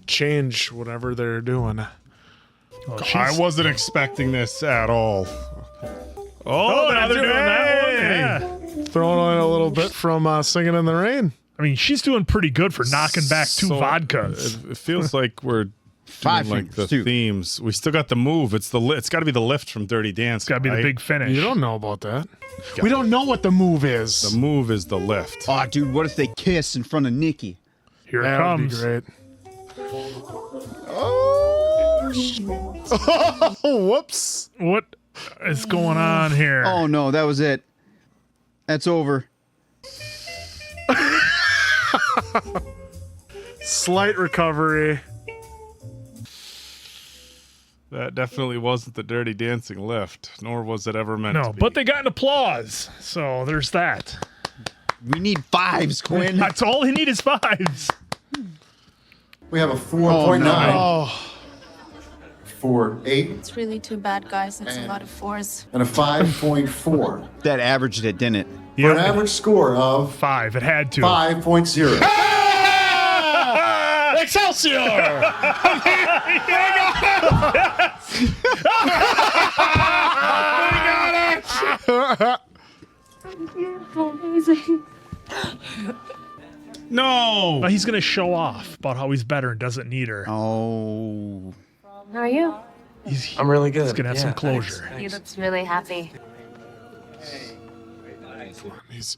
change whatever they're doing. I wasn't expecting this at all. Oh, now they're doing that one. Yeah. Throwing in a little bit from Singing in the Rain. I mean, she's doing pretty good for knocking back two vodkas. It feels like we're Five doing like the fingers, too. themes. We still got the move. It's got to be the lift from Dirty Dancing. It's got to be the big finish. You don't know about that. We don't know what the move is. The move is the lift. Oh, dude, what if they kiss in front of Nikki? Here it That would be comes. great. Oh, whoops. What is going on here? Oh, no, that was it. That's over. Slight recovery. That definitely wasn't the Dirty Dancing lift, nor was it ever meant to No, be. but they got an applause. So there's that. We need fives, Quinn. That's all they need is fives. We have a 4.9. Oh. 4.8 It's really too bad, guys. It's a lot of fours. and a 5.4 That averaged it, didn't it? for an average score of 5. It had to. 5.0. Excelsior! No! He's going to show off about how he's better and doesn't need her. Oh. How are you? I'm really good. He's going to have some closure. He looks really happy.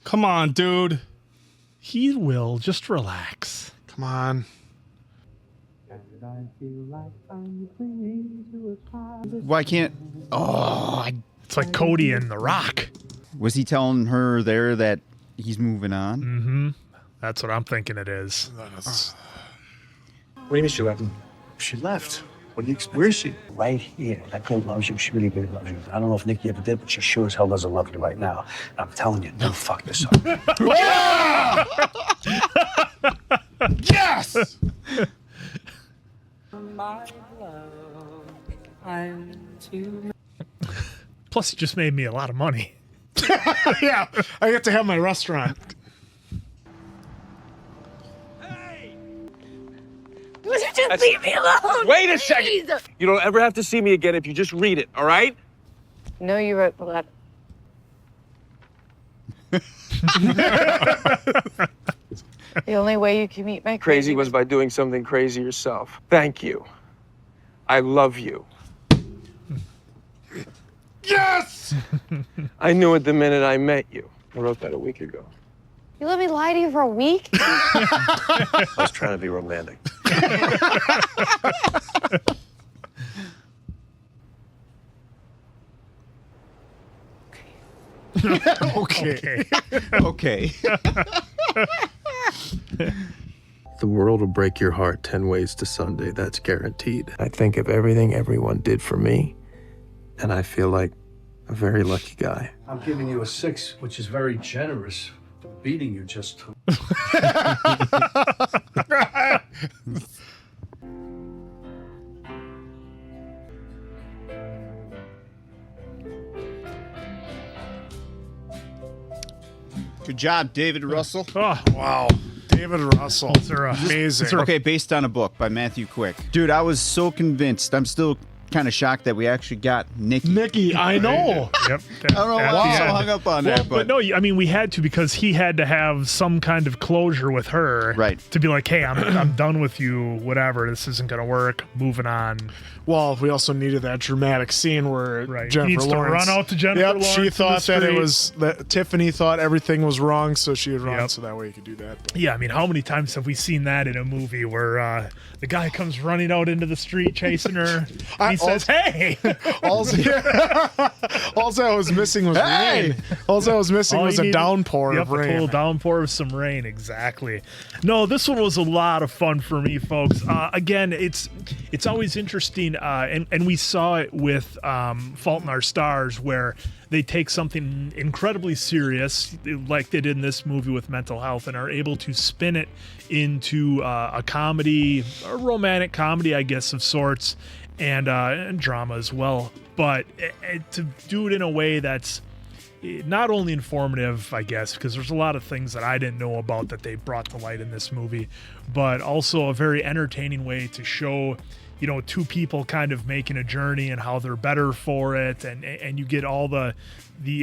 Come on, dude. He will. Just relax. Come on. Why can't... Oh, It's like Cody and The Rock. Was he telling her there that he's moving on? Mm-hmm. That's what I'm thinking it is. What do you mean she left? She left. Where is she? Right here. That girl loves you. She really, really loves you. I don't know if Nikki ever did, but she sure as hell doesn't love you right now. I'm telling you, don't fuck this up. Yes! Plus, he just made me a lot of money. Yeah, I get to have my restaurant. Would you just leave me alone? Wait a second. You don't ever have to see me again if you just read it, all right? No, you wrote the letter. The only way you can meet my Crazy was by doing something crazy yourself. Thank you. I love you. Yes! I knew it the minute I met you. I wrote that a week ago. You let me lie to you for a week? I was trying to be romantic. Okay. Okay. The world will break your heart 10 ways to Sunday. That's guaranteed. I think of everything everyone did for me, and I feel like a very lucky guy. I'm giving you a 6, which is very generous. Beating you just. Good job, David Russell. Oh, wow. David Russell. Amazing. Okay, based on a book by Matthew Quick. Dude, I was so convinced. I'm still kind of shocked that we actually got Nikki. Nikki, I know. Yep. I don't know why I'm so hung up on that, but no, I mean, we had to because he had to have some kind of closure with her, right? To be like, hey, I'm done with you. Whatever, this isn't gonna work. Moving on. Well, we also needed that dramatic scene where Jennifer Needs Lawrence to run out to Jennifer Lawrence. She thought in the that it street. was that Tiffany thought everything was wrong, so she would run so that way you could do that. But. Yeah, I mean, how many times have we seen that in a movie where the guy comes running out into the street chasing her? And he says, "Hey." All I was missing was rain. All I was missing was a downpour of rain. A total downpour of some rain, exactly. No, this one was a lot of fun for me, folks. Again, it's always interesting, and we saw it with Fault in Our Stars, where they take something incredibly serious, like they did in this movie with mental health, and are able to spin it into a comedy, a romantic comedy, I guess, of sorts, and drama as well. But to do it in a way that's not only informative, I guess, because there's a lot of things that I didn't know about that they brought to light in this movie, but also a very entertaining way to show, you know, two people kind of making a journey and how they're better for it, and you get all the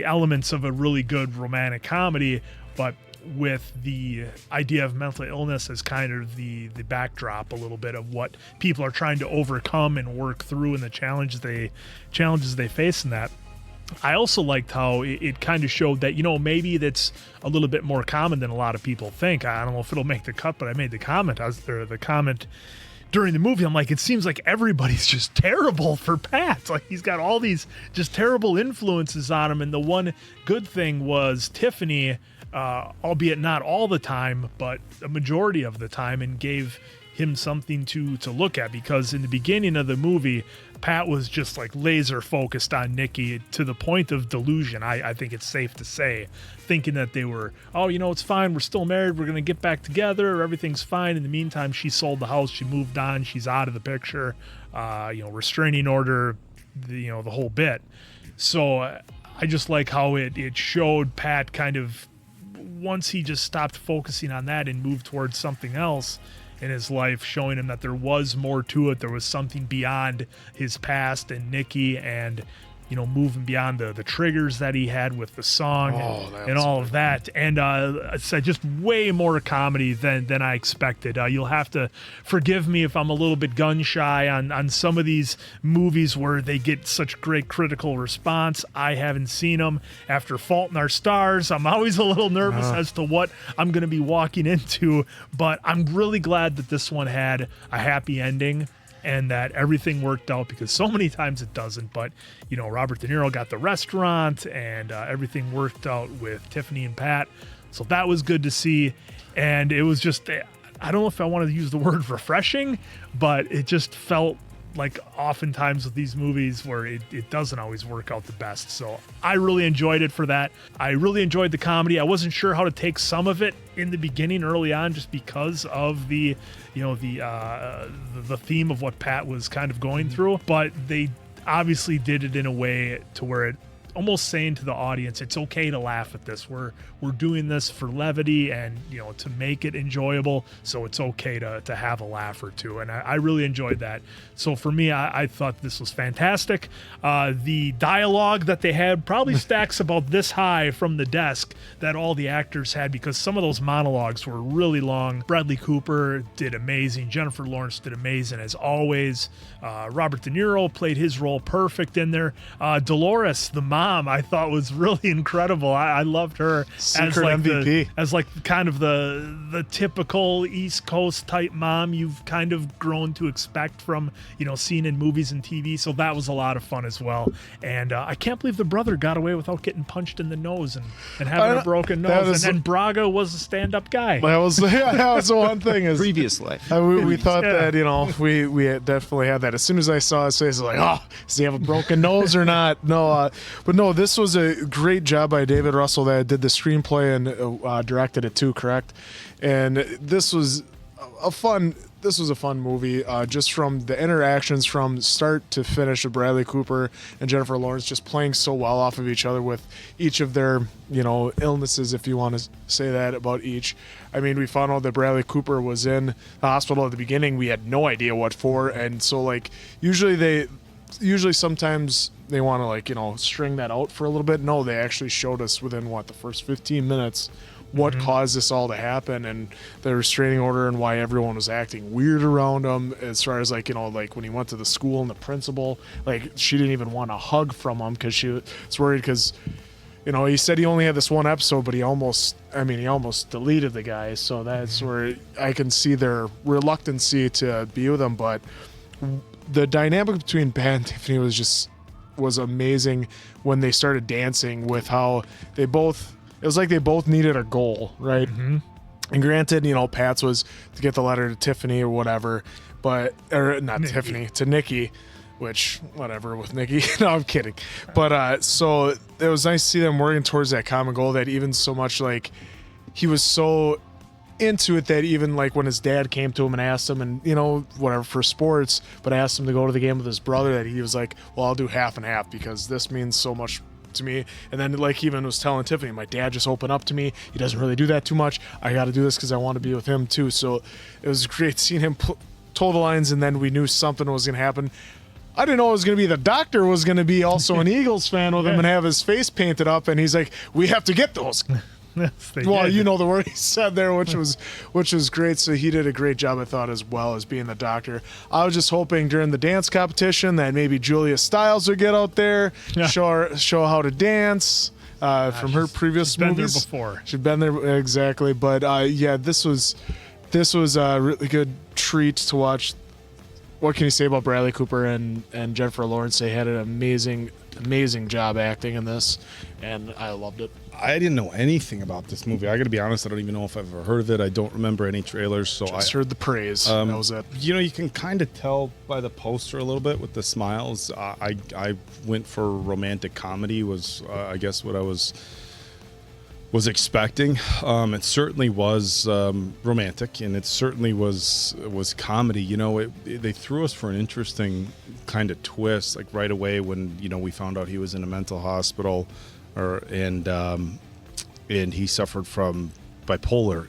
elements of a really good romantic comedy, but with the idea of mental illness as kind of the backdrop a little bit of what people are trying to overcome and work through, and the challenges they face in that. I also liked how it kind of showed that, you know, maybe that's a little bit more common than a lot of people think. I don't know if it'll make the cut, but I made the comment. The comment during the movie, I'm like, it seems like everybody's just terrible for Pat. Like, he's got all these just terrible influences on him. And the one good thing was Tiffany, albeit not all the time, but a majority of the time, and gave him something to look at, because in the beginning of the movie, Pat was just like laser focused on Nikki to the point of delusion. I think it's safe to say, thinking that they were, oh, you know, it's fine, we're still married, we're gonna get back together, everything's fine. In the meantime, she sold the house, she moved on, she's out of the picture, restraining order, the whole bit. So I just like how it showed Pat kind of, once he just stopped focusing on that and moved towards something else in his life, showing him that there was more to it. There was something beyond his past and Nikki, and, you know, moving beyond the triggers that he had with the song and all of that. And it's just way more comedy than I expected. You'll have to forgive me if I'm a little bit gun shy on some of these movies where they get such great critical response. I haven't seen them. After Fault in Our Stars, I'm always a little nervous as to what I'm going to be walking into, but I'm really glad that this one had a happy ending. and that everything worked out, because so many times it doesn't. But, you know, Robert De Niro got the restaurant, and everything worked out with Tiffany and Pat. So that was good to see. And it was just, I don't know if I wanted to use the word refreshing, but it just felt like oftentimes with these movies where it doesn't always work out the best. So I really enjoyed it for that. I really enjoyed the comedy. I wasn't sure how to take some of it in the beginning early on, just because of the, you know, the theme of what Pat was kind of going through, but they obviously did it in a way to where it almost saying to the audience, it's okay to laugh at this. We're doing this for levity and, you know, to make it enjoyable. So it's okay to have a laugh or two. And I really enjoyed that. So for me, I thought this was fantastic. The dialogue that they had probably stacks about this high from the desk that all the actors had, because some of those monologues were really long. Bradley Cooper did amazing. Jennifer Lawrence did amazing as always. Robert De Niro played his role perfect in there. Dolores, the mom, I thought was really incredible. I loved her as like MVP. As like kind of the typical East Coast type mom you've kind of grown to expect from, you know, seeing in movies and TV. So that was a lot of fun as well. And I can't believe the brother got away without getting punched in the nose and having a broken nose. And then Braga was a stand-up guy. That was the one thing. Is previous life. We thought that, you know, we had definitely had that. As soon as I saw his face, I was like, oh, does he have a broken nose or not? No, but no, this was a great job by David Russell that did the screenplay and directed it too, correct? And this was a fun movie, just from the interactions from start to finish of Bradley Cooper and Jennifer Lawrence just playing so well off of each other with each of their, you know, illnesses, if you want to say that about each. I mean, we found out that Bradley Cooper was in the hospital at the beginning. We had no idea what for, and so like usually sometimes they want to, like, you know, string that out for a little bit. No, they actually showed us within the first 15 minutes what caused this all to happen, and the restraining order, and why everyone was acting weird around him, as far as, like, you know, like when he went to the school and the principal, like, she didn't even want a hug from him because she was worried, because, you know, he said he only had this one episode, but he almost deleted the guy. So that's where I can see their reluctancy to be with him. But the dynamic between Pat and Tiffany was amazing when they started dancing, with how it was like they both needed a goal, right? Mm-hmm. And granted, you know, Pat's was to get the letter to Tiffany or whatever, or not Nikki. Tiffany, to Nikki, which, whatever with Nikki. No, I'm kidding. But so it was nice to see them working towards that common goal, that even so much, like, he was so into it that even, like, when his dad came to him and asked him, and, you know, whatever, for sports, but asked him to go to the game with his brother, that he was like, well, I'll do half and half because this means so much to me. And then, like, he even was telling Tiffany, my dad just opened up to me. He doesn't really do that too much. I got to do this because I want to be with him too. So it was great seeing him toe the lines, and then we knew something was going to happen. I didn't know it was going to be the doctor was going to be also an Eagles fan with him and have his face painted up, and he's like, we have to get those. Well, you know the word he said there, which was great. So he did a great job, I thought, as well as being the doctor. I was just hoping during the dance competition that maybe Julia Stiles would get out there, show how to dance from her previous movies. She's been there before. She'd been there, exactly. But yeah, this was a really good treat to watch. What can you say about Bradley Cooper and Jennifer Lawrence? They had an amazing job acting in this, and I loved it. I didn't know anything about this movie. I got to be honest, I don't even know if I've ever heard of it. I don't remember any trailers. So I heard the praise. That was it. You know, you can kind of tell by the poster a little bit with the smiles. I went for romantic comedy, was I guess what I was expecting. It certainly was romantic, and it certainly was comedy. You know, they threw us for an interesting kind of twist, like right away when, you know, we found out he was in a mental hospital, and he suffered from bipolar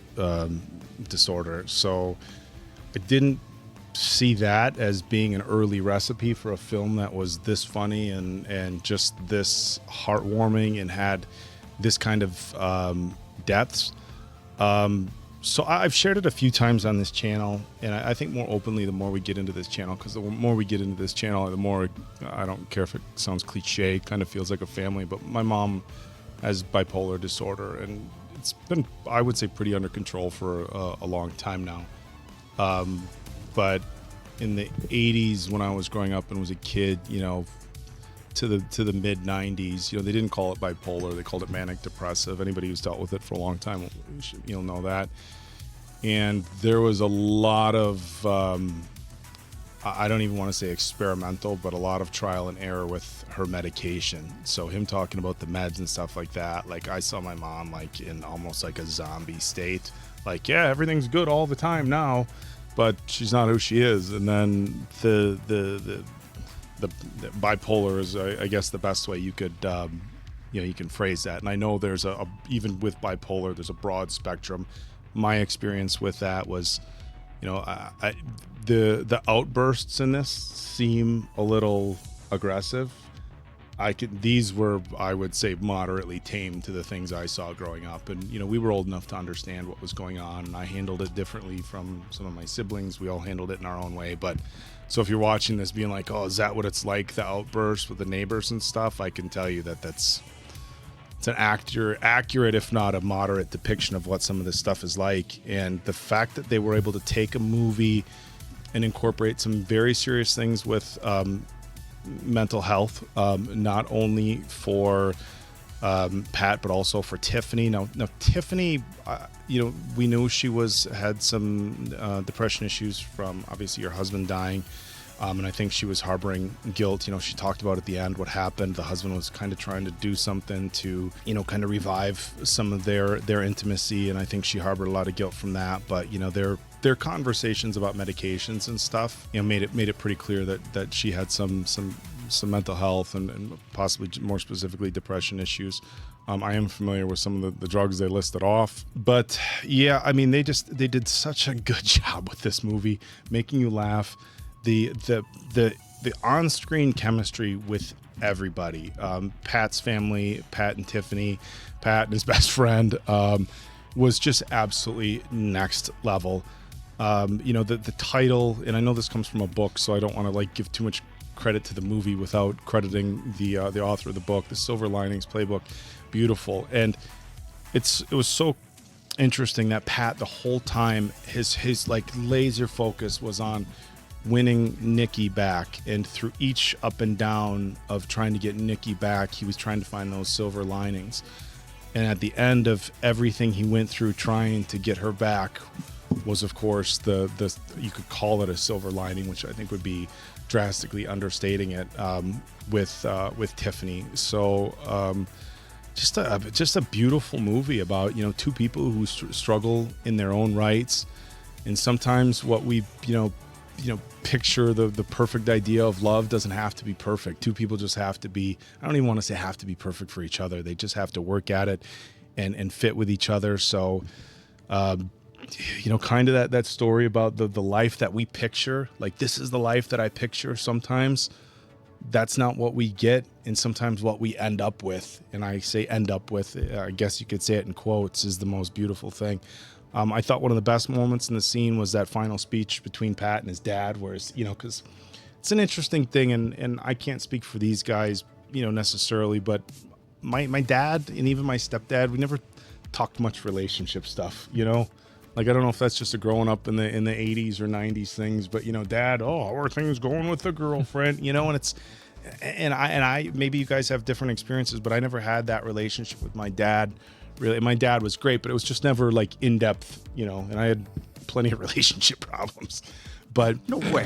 disorder. So I didn't see that as being an early recipe for a film that was this funny and just this heartwarming and had this kind of depths. So I've shared it a few times on this channel, and I think more openly the more we get into this channel, because the more we get into this channel, the more, I don't care if it sounds cliche, it kind of feels like a family, but my mom has bipolar disorder, and it's been, I would say, pretty under control for a long time now. But in the 80s when I was growing up and was a kid, you know, to the mid 90s, you know, they didn't call it bipolar, they called it manic depressive. Anybody who's dealt with it for a long time, you'll know that. And there was a lot of I don't even want to say experimental, but a lot of trial and error with her medication. So him talking about the meds and stuff like that, like I saw my mom like in almost like a zombie state, like, yeah, everything's good all the time now, but she's not who she is. And then the bipolar is, I guess, the best way you could, you know, you can phrase that. And I know there's even with bipolar, there's a broad spectrum. My experience with that was, you know, the outbursts in this seem a little aggressive. These were, I would say, moderately tame to the things I saw growing up. And, you know, we were old enough to understand what was going on, and I handled it differently from some of my siblings. We all handled it in our own way. But so if you're watching this being like, oh, is that what it's like, the outbursts with the neighbors and stuff? I can tell you that it's an accurate, if not a moderate depiction of what some of this stuff is like. And the fact that they were able to take a movie and incorporate some very serious things with mental health, not only for Pat, but also for Tiffany. Now Tiffany, you know, we knew she had some depression issues from obviously her husband dying. And I think she was harboring guilt. You know, she talked about at the end what happened. The husband was kind of trying to do something to, you know, kind of revive some of their intimacy. And I think she harbored a lot of guilt from that. But, you know, their conversations about medications and stuff, you know, made it pretty clear that she had some mental health and possibly more specifically depression issues. I am familiar with some of the drugs they listed off, but yeah, I mean, they did such a good job with this movie, making you laugh. The on-screen chemistry with everybody, Pat's family, Pat and Tiffany, Pat and his best friend, was just absolutely next level. You know, the title, and I know this comes from a book, so I don't want to like give too much credit to the movie without crediting the author of the book, the Silver Linings Playbook. Beautiful. And it was so interesting that Pat, the whole time, his like laser focus was on winning Nikki back, and through each up and down of trying to get Nikki back, he was trying to find those silver linings. And at the end of everything he went through trying to get her back was, of course, the you could call it a silver lining, which I think would be drastically understating it, with Tiffany. So just a beautiful movie about, you know, two people who struggle in their own rights, and sometimes what we picture the perfect idea of love doesn't have to be perfect. Two people just have to be, I don't even want to say have to be perfect for each other. They just have to work at it and fit with each other. So, you know, kind of that story about the life that we picture, like this is the life that I picture. Sometimes that's not what we get, and sometimes what we end up with, and I say end up with, I guess you could say it in quotes, is the most beautiful thing. I thought one of the best moments in the scene was that final speech between Pat and his dad, where, you know, because it's an interesting thing, and I can't speak for these guys, you know, necessarily, but my dad and even my stepdad, we never talked much relationship stuff, you know. Like, I don't know if that's just a growing up in the 80s or 90s things, but, you know, Dad, oh, how are things going with the girlfriend, you know, and I maybe you guys have different experiences, but I never had that relationship with my dad. Really, my dad was great, but it was just never like in depth, you know, and I had plenty of relationship problems. But no way,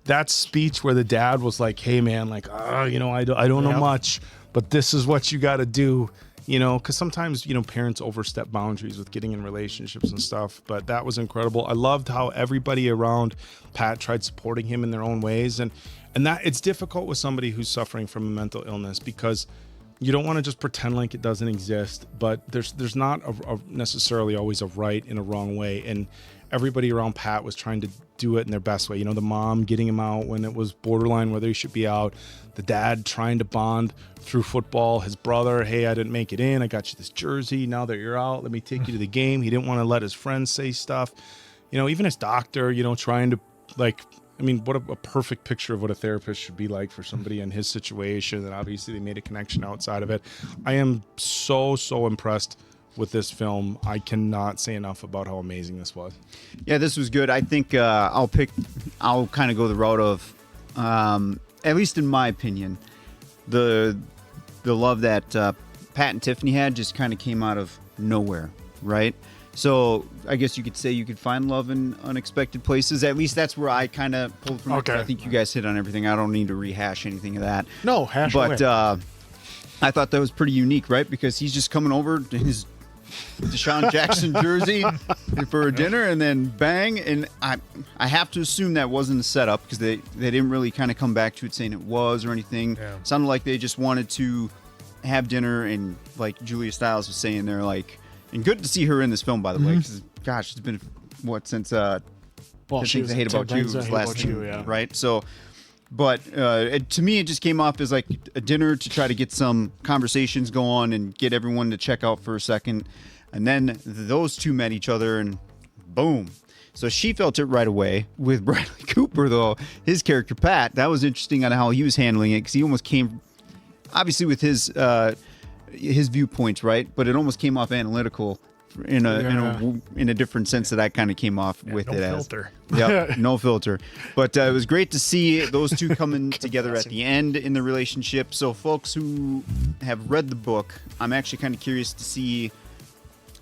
that speech where the dad was like, hey man, like, you know, I don't know much, but this is what you got to do, you know, because sometimes, you know, parents overstep boundaries with getting in relationships and stuff. But that was incredible. I loved how everybody around Pat tried supporting him in their own ways, and that it's difficult with somebody who's suffering from a mental illness, because you don't want to just pretend like it doesn't exist, but there's not necessarily always a right and a wrong way. And everybody around Pat was trying to do it in their best way. You know, the mom getting him out when it was borderline whether he should be out. The dad trying to bond through football. His brother, hey, I didn't make it in. I got you this jersey. Now that you're out, let me take you to the game. He didn't want to let his friends say stuff. You know, even his doctor, you know, trying to, like, I mean, what a perfect picture of what a therapist should be like for somebody in his situation. And obviously they made a connection outside of it. I am so impressed with this film. I cannot say enough about how amazing this was. Yeah, this was good. I think I'll kind of go the route of, at least in my opinion, the love that Pat and Tiffany had just kind of came out of nowhere, right? So I guess you could say you could find love in unexpected places. At least that's where I kind of pulled from. Okay. I think you guys hit on everything. I don't need to rehash anything of that. No, hash But away. I thought that was pretty unique, right? Because he's just coming over in his Deshaun Jackson jersey for a dinner, and then bang. And I have to assume that wasn't a setup, because they didn't really kind of come back to it saying it was or anything. Yeah. Sounded like they just wanted to have dinner, and like Julia Stiles was saying, they're like, and good to see her in this film, by the way, because gosh, it's been what since Well, she Things was I Hate in About 10 You Things I was Hate last About thing, You, yeah. right? So, but to me, it just came off as like a dinner to try to get some conversations going and get everyone to check out for a second, and then those two met each other, and boom. So she felt it right away. With Bradley Cooper, though, his character Pat, that was interesting on how he was handling it, because he almost came, obviously with his viewpoints, right? But it almost came off analytical in a different sense that I kind of came off with no it filter. as. Yeah, no filter. But it was great to see those two coming together at the end in the relationship. So folks who have read the book, I'm actually kind of curious to see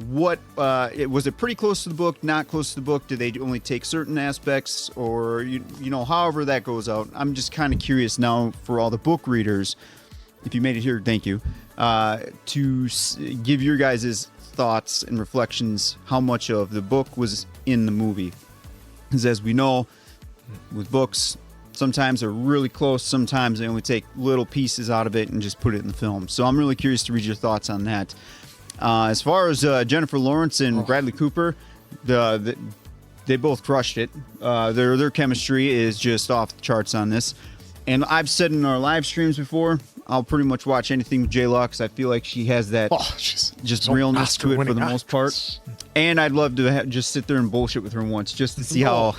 what was it pretty close to the book, not close to the book? Did they only take certain aspects, or you know, however that goes out? I'm just kind of curious now for all the book readers. If you made it here, thank you. To give your guys' thoughts and reflections, how much of the book was in the movie. Because as we know, with books, sometimes they're really close. Sometimes they only take little pieces out of it and just put it in the film. So I'm really curious to read your thoughts on that. As far as Jennifer Lawrence and Bradley Cooper, they both crushed it. Their chemistry is just off the charts on this. And I've said in our live streams before, I'll pretty much watch anything with J-Law, because I feel like she has that just realness to it for the most part. And I'd love to just sit there and bullshit with her once, just to see how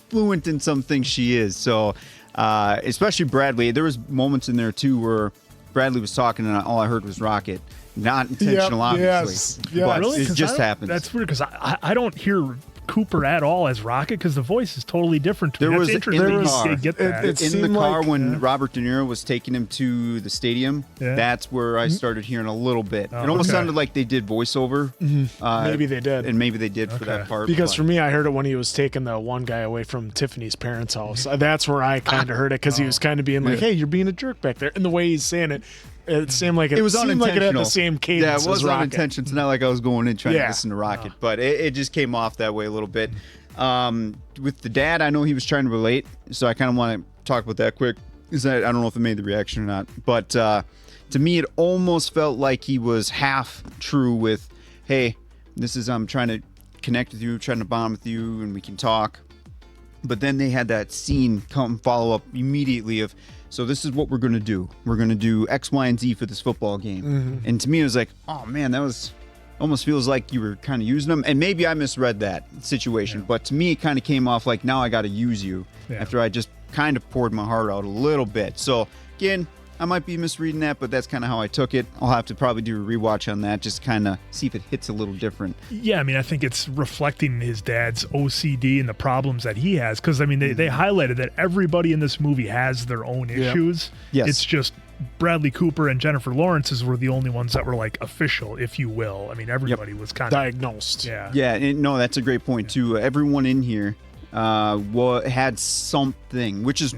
fluent in some things she is. So, especially Bradley, there was moments in there too where Bradley was talking and all I heard was Rocket. Not intentional, obviously. But Really? it just happens. That's weird, because I don't hear Cooper at all as Rocket, because the voice is totally different to me. There was That's in interesting. the car. Get that. In the car when Robert De Niro was taking him to the stadium. Yeah. That's where I started hearing a little bit. It almost sounded like they did voiceover. Maybe they did. And maybe they did for that part. Because for me, I heard it when he was taking the one guy away from Tiffany's parents' house. That's where I kind of heard it, because he was kind of being like, hey, you're being a jerk back there. And the way he's saying it, it seemed like it was seemed like it had unintentional. the same cadence. Yeah, it was as Rocket. unintentional. It's not like I was going in trying to listen to Rocket, but it just came off that way a little bit. With the dad, I know he was trying to relate, so I kind of want to talk about that quick. I don't know if it made the reaction or not, but to me, it almost felt like he was half true with, hey, I'm trying to connect with you, trying to bond with you, and we can talk. But then they had that scene follow up immediately of, so this is what we're going to do. We're going to do X, Y, and Z for this football game. Mhm. And to me, it was like, oh man, that was almost feels like you were kind of using them. And maybe I misread that situation, but to me, it kind of came off like, now I got to use you after I just kind of poured my heart out a little bit. So again, I might be misreading that, but that's kind of how I took it. I'll have to probably do a rewatch on that, just kind of see if it hits a little different. Yeah, I mean, I think it's reflecting his dad's OCD and the problems that he has. Because, I mean, they highlighted that everybody in this movie has their own issues. Yes. It's just Bradley Cooper and Jennifer Lawrence's were the only ones that were, like, official, if you will. I mean, everybody was kind of diagnosed. Yeah. Yeah, and no, that's a great point, too. Everyone in here had something, which is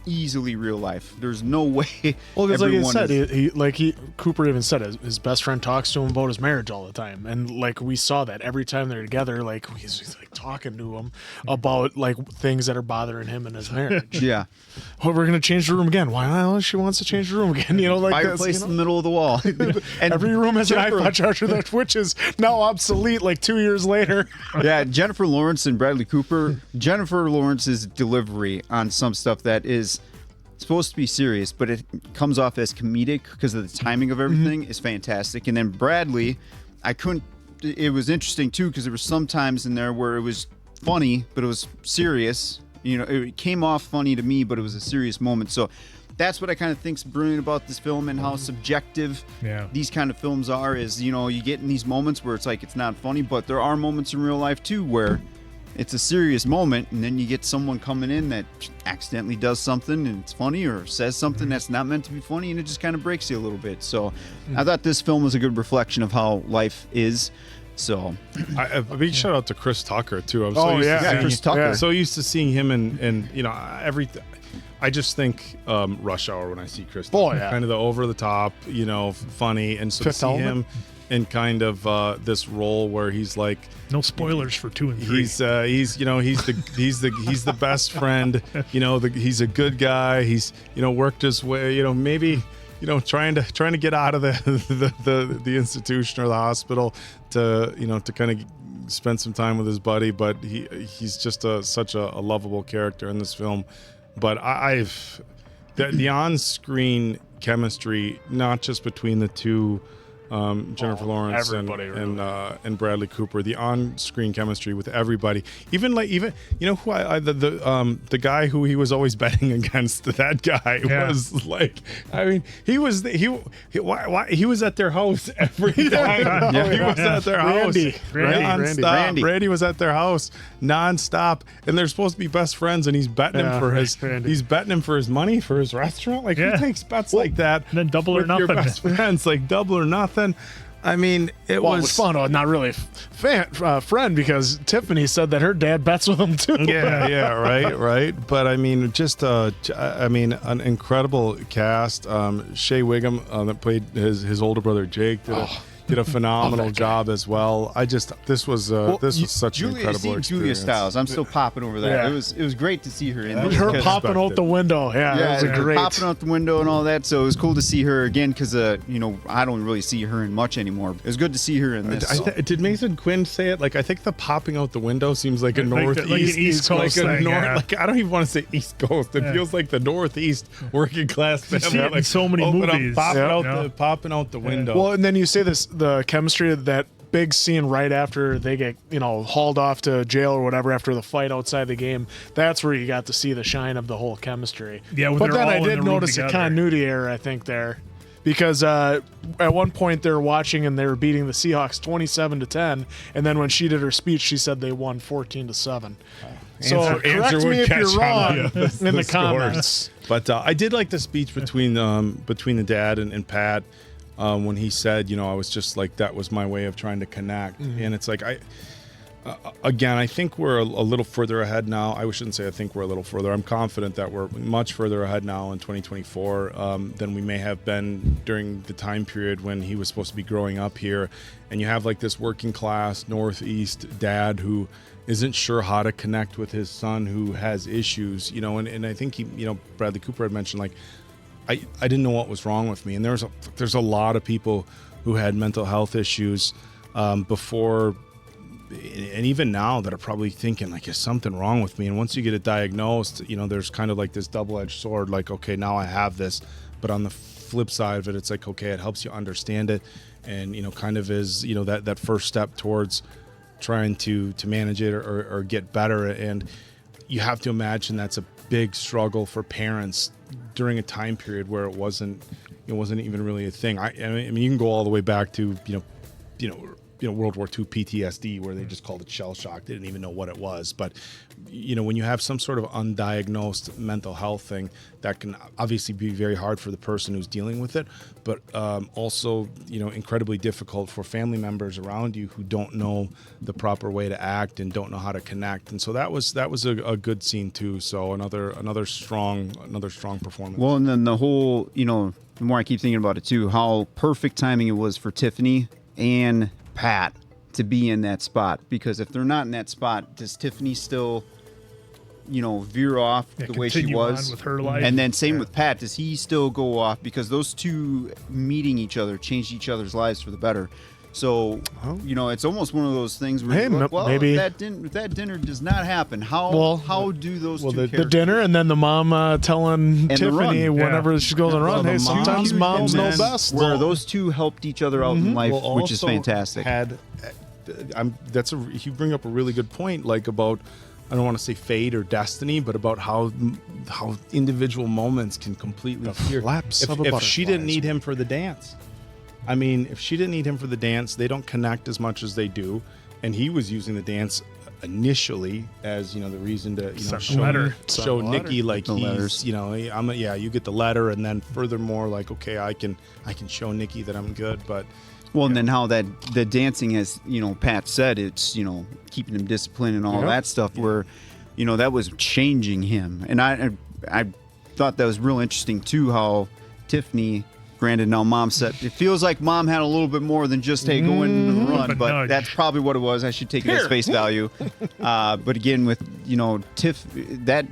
easily real life. There's no way. Well, because like I everyone said, is- Cooper even said his best friend talks to him about his marriage all the time, and like we saw that every time they're together, like he's like talking to him about like things that are bothering him in his marriage. Yeah. Well, we're gonna change the room again. Why? Well, she wants to change the room again. You know, like fireplace in the middle of the wall. And every room has an iPod charger that which is now obsolete like 2 years later. Yeah, Jennifer Lawrence and Bradley Cooper. Jennifer Lawrence's delivery on some stuff that is supposed to be serious, but it comes off as comedic because of the timing of everything is fantastic. And then Bradley, it was interesting too, because there were some times in there where it was funny, but it was serious. You know, it came off funny to me, but it was a serious moment. So that's what I kind of think's brilliant about this film and how subjective these kind of films are. Is, you know, you get in these moments where it's like it's not funny, but there are moments in real life too where it's a serious moment, and then you get someone coming in that accidentally does something and it's funny, or says something that's not meant to be funny, and it just kind of breaks you a little bit. So I thought this film was a good reflection of how life is. So a big shout out to Chris Tucker too. I'm Chris Tucker. So used to seeing him and you know, I just think Rush Hour when I see Chris Tucker. Kind of the over the top, you know, funny, and so to see him in kind of this role where he's like, no spoilers for 2 and 3. He's you know, he's the best friend, you know, he's a good guy. He's, you know, worked his way, you know, maybe, you know, trying to get out of the institution or the hospital to, you know, to kind of spend some time with his buddy, but he's just such a lovable character in this film. But the on-screen chemistry, not just between the two, Jennifer Lawrence and Bradley Cooper, the on-screen chemistry with everybody, even you know who the guy who he was always betting against, that guy was like, I mean, he was at their house every time. He was at their house nonstop. Randy was at their house nonstop, and they're supposed to be best friends, and he's betting him for his money for his restaurant. Like, who takes bets like that? And then double or nothing. Your best friends, like double or nothing. I mean, it was fun. Not really friend, because Tiffany said that her dad bets with him too. right. But I mean, just an incredible cast. Shea Wiggum that played his older brother Jake did a phenomenal job as well. This was such an incredible experience. Julia Stiles, I'm still popping over that. It was great to see her in this. Her popping out the window, that was great. Popping out the window and all that. So it was cool to see her again, because you know, I don't really see her in much anymore. It was good to see her in this. Did Mason Quinn say it? Like, I think the popping out the window seems like a northeast, like an East Coast thing, like, I don't even want to say East Coast. It feels like the Northeast working class family. See it in so many movies. Popping out the window. Well, and then you say the chemistry of that big scene right after they get, you know, hauled off to jail or whatever after the fight outside the game. That's where you got to see the shine of the whole chemistry. Yeah, but then I did notice a continuity error, I think, there, because at one point they were watching and they were beating the Seahawks 27-10, and then when she did her speech, she said they won 14-7. So correct me if you're wrong in the comments. But I did like the speech between the dad and Pat. When he said, you know, I was just like, that was my way of trying to connect. And it's like, I think we're a little further ahead now. I shouldn't say I think we're a little further. I'm confident that we're much further ahead now in 2024 than we may have been during the time period when he was supposed to be growing up here. And you have like this working class Northeast dad who isn't sure how to connect with his son who has issues, you know, and I think Bradley Cooper had mentioned, like, I didn't know what was wrong with me, and there's a lot of people who had mental health issues before, and even now, that are probably thinking, like, is something wrong with me? And once you get it diagnosed, you know, there's kind of like this double-edged sword, like, okay, now I have this, but on the flip side of it, it's like, okay, it helps you understand it, and, you know, kind of is, you know, that first step towards trying to manage it or get better. And you have to imagine that's a big struggle for parents during a time period where it wasn't even really a thing. I mean, you can go all the way back to World War II PTSD, where they just called it shell shock. They didn't even know what it was. But, you know, when you have some sort of undiagnosed mental health thing, that can obviously be very hard for the person who's dealing with it, but also, you know, incredibly difficult for family members around you who don't know the proper way to act and don't know how to connect. And so that was a good scene too. So another strong performance. Well, and then the whole, you know, the more I keep thinking about it too, how perfect timing it was for Tiffany and Pat to be in that spot, because if they're not in that spot, does Tiffany still, you know, veer off the way she was with her life? And then same with Pat, does he still go off? Because those two meeting each other changed each other's lives for the better. So, you know, it's almost one of those things where maybe if that dinner does not happen, how do those two characters? The dinner, and then the mom telling Tiffany whenever she goes on a run, hey, sometimes moms know best. Where those two helped each other out in life, which is fantastic. You bring up a really good point, like about I don't want to say fate or destiny, but about how individual moments can completely steer. If she didn't need him for the dance, I mean, if she didn't need him for the dance, they don't connect as much as they do, and he was using the dance initially as the reason to show Nikki like he's you get the letter, and then furthermore like okay, I can show Nikki that I'm good, but. Well, and then how the dancing, as Pat said, it's keeping him disciplined and all that stuff. Where, that was changing him, and I thought that was real interesting too. How Tiffany, granted, now Mom said it feels like Mom had a little bit more than just hey, go in and run, but that's probably what it was. I should take it as face value. But again, with Tiff, that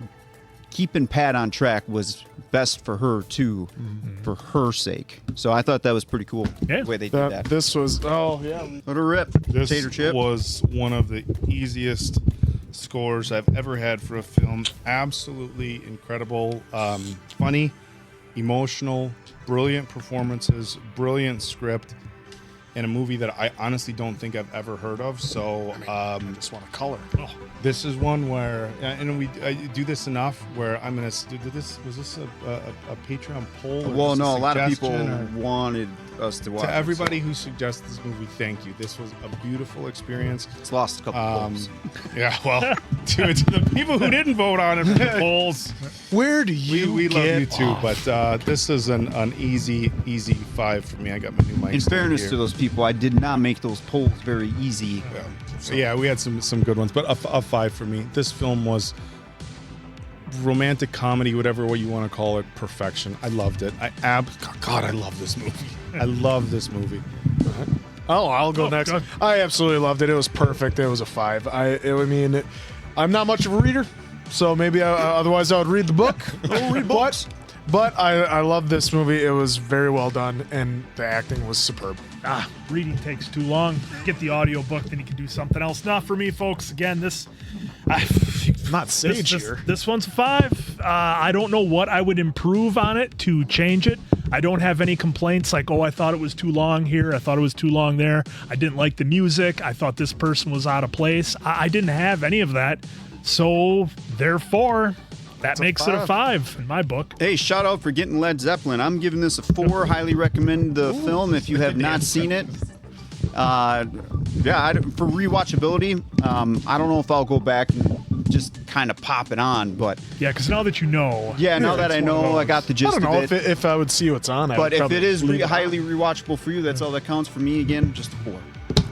keeping Pat on track was best for her too, for her sake. So I thought that was pretty cool the way they did that. This was let her rip. This Tater chip was one of the easiest scores I've ever had for a film. Absolutely incredible, funny, emotional, brilliant performances, brilliant script, and a movie that I honestly don't think I've ever heard of. So I just want to color. this is one where, and I do this enough where I'm gonna do this. Was this a Patreon poll? Well, no, a lot of people wanted us to watch. To everybody who suggested this movie, thank you. This was a beautiful experience. It's lost a couple polls. Yeah, well, to the people who didn't vote on it for the polls, where do you? We love you too, but this is an easy 5 for me. I got my new mic. In fairness to those people, I did not make those polls very easy. Yeah. So yeah, we had some good ones, but a 5 for me. This film was romantic comedy, whatever way you want to call it, perfection. I loved it. God, I love this movie. I love this movie. Oh, I'll go next. God. I absolutely loved it. It was perfect. It was a 5. I mean, I'm not much of a reader, so maybe otherwise I would read the book. Read books. But I love this movie. It was very well done, and the acting was superb. Reading takes too long. Get the audiobook, then you can do something else. Not for me, folks. Again, not sage here. This one's a 5. I don't know what I would improve on it to change it. I don't have any complaints like, I thought it was too long here. I thought it was too long there. I didn't like the music. I thought this person was out of place. I didn't have any of that. So, therefore, that makes it a 5 in my book. Hey, shout out for getting Led Zeppelin. I'm giving this a 4. Highly recommend the film if you have not seen it. For rewatchability, I don't know if I'll go back and just kind of pop it on, but yeah, because now that you know, now that I know, I got the gist. I don't know of it. if I would see what's on. But if it is highly rewatchable for you, that's all that counts for me. Again, just a 4.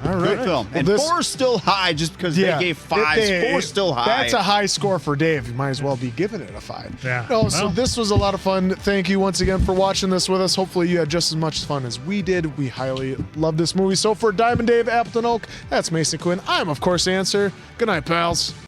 All right. Good film. And 4 is still high just because they gave 5s. 4 is still high. That's a high score for Dave. You might as well be giving it a 5. Yeah. So this was a lot of fun. Thank you once again for watching this with us. Hopefully you had just as much fun as we did. We highly love this movie. So for Diamond Dave, Appleton Oak, that's Mason Quinn. I'm, of course, Answer. Good night, pals.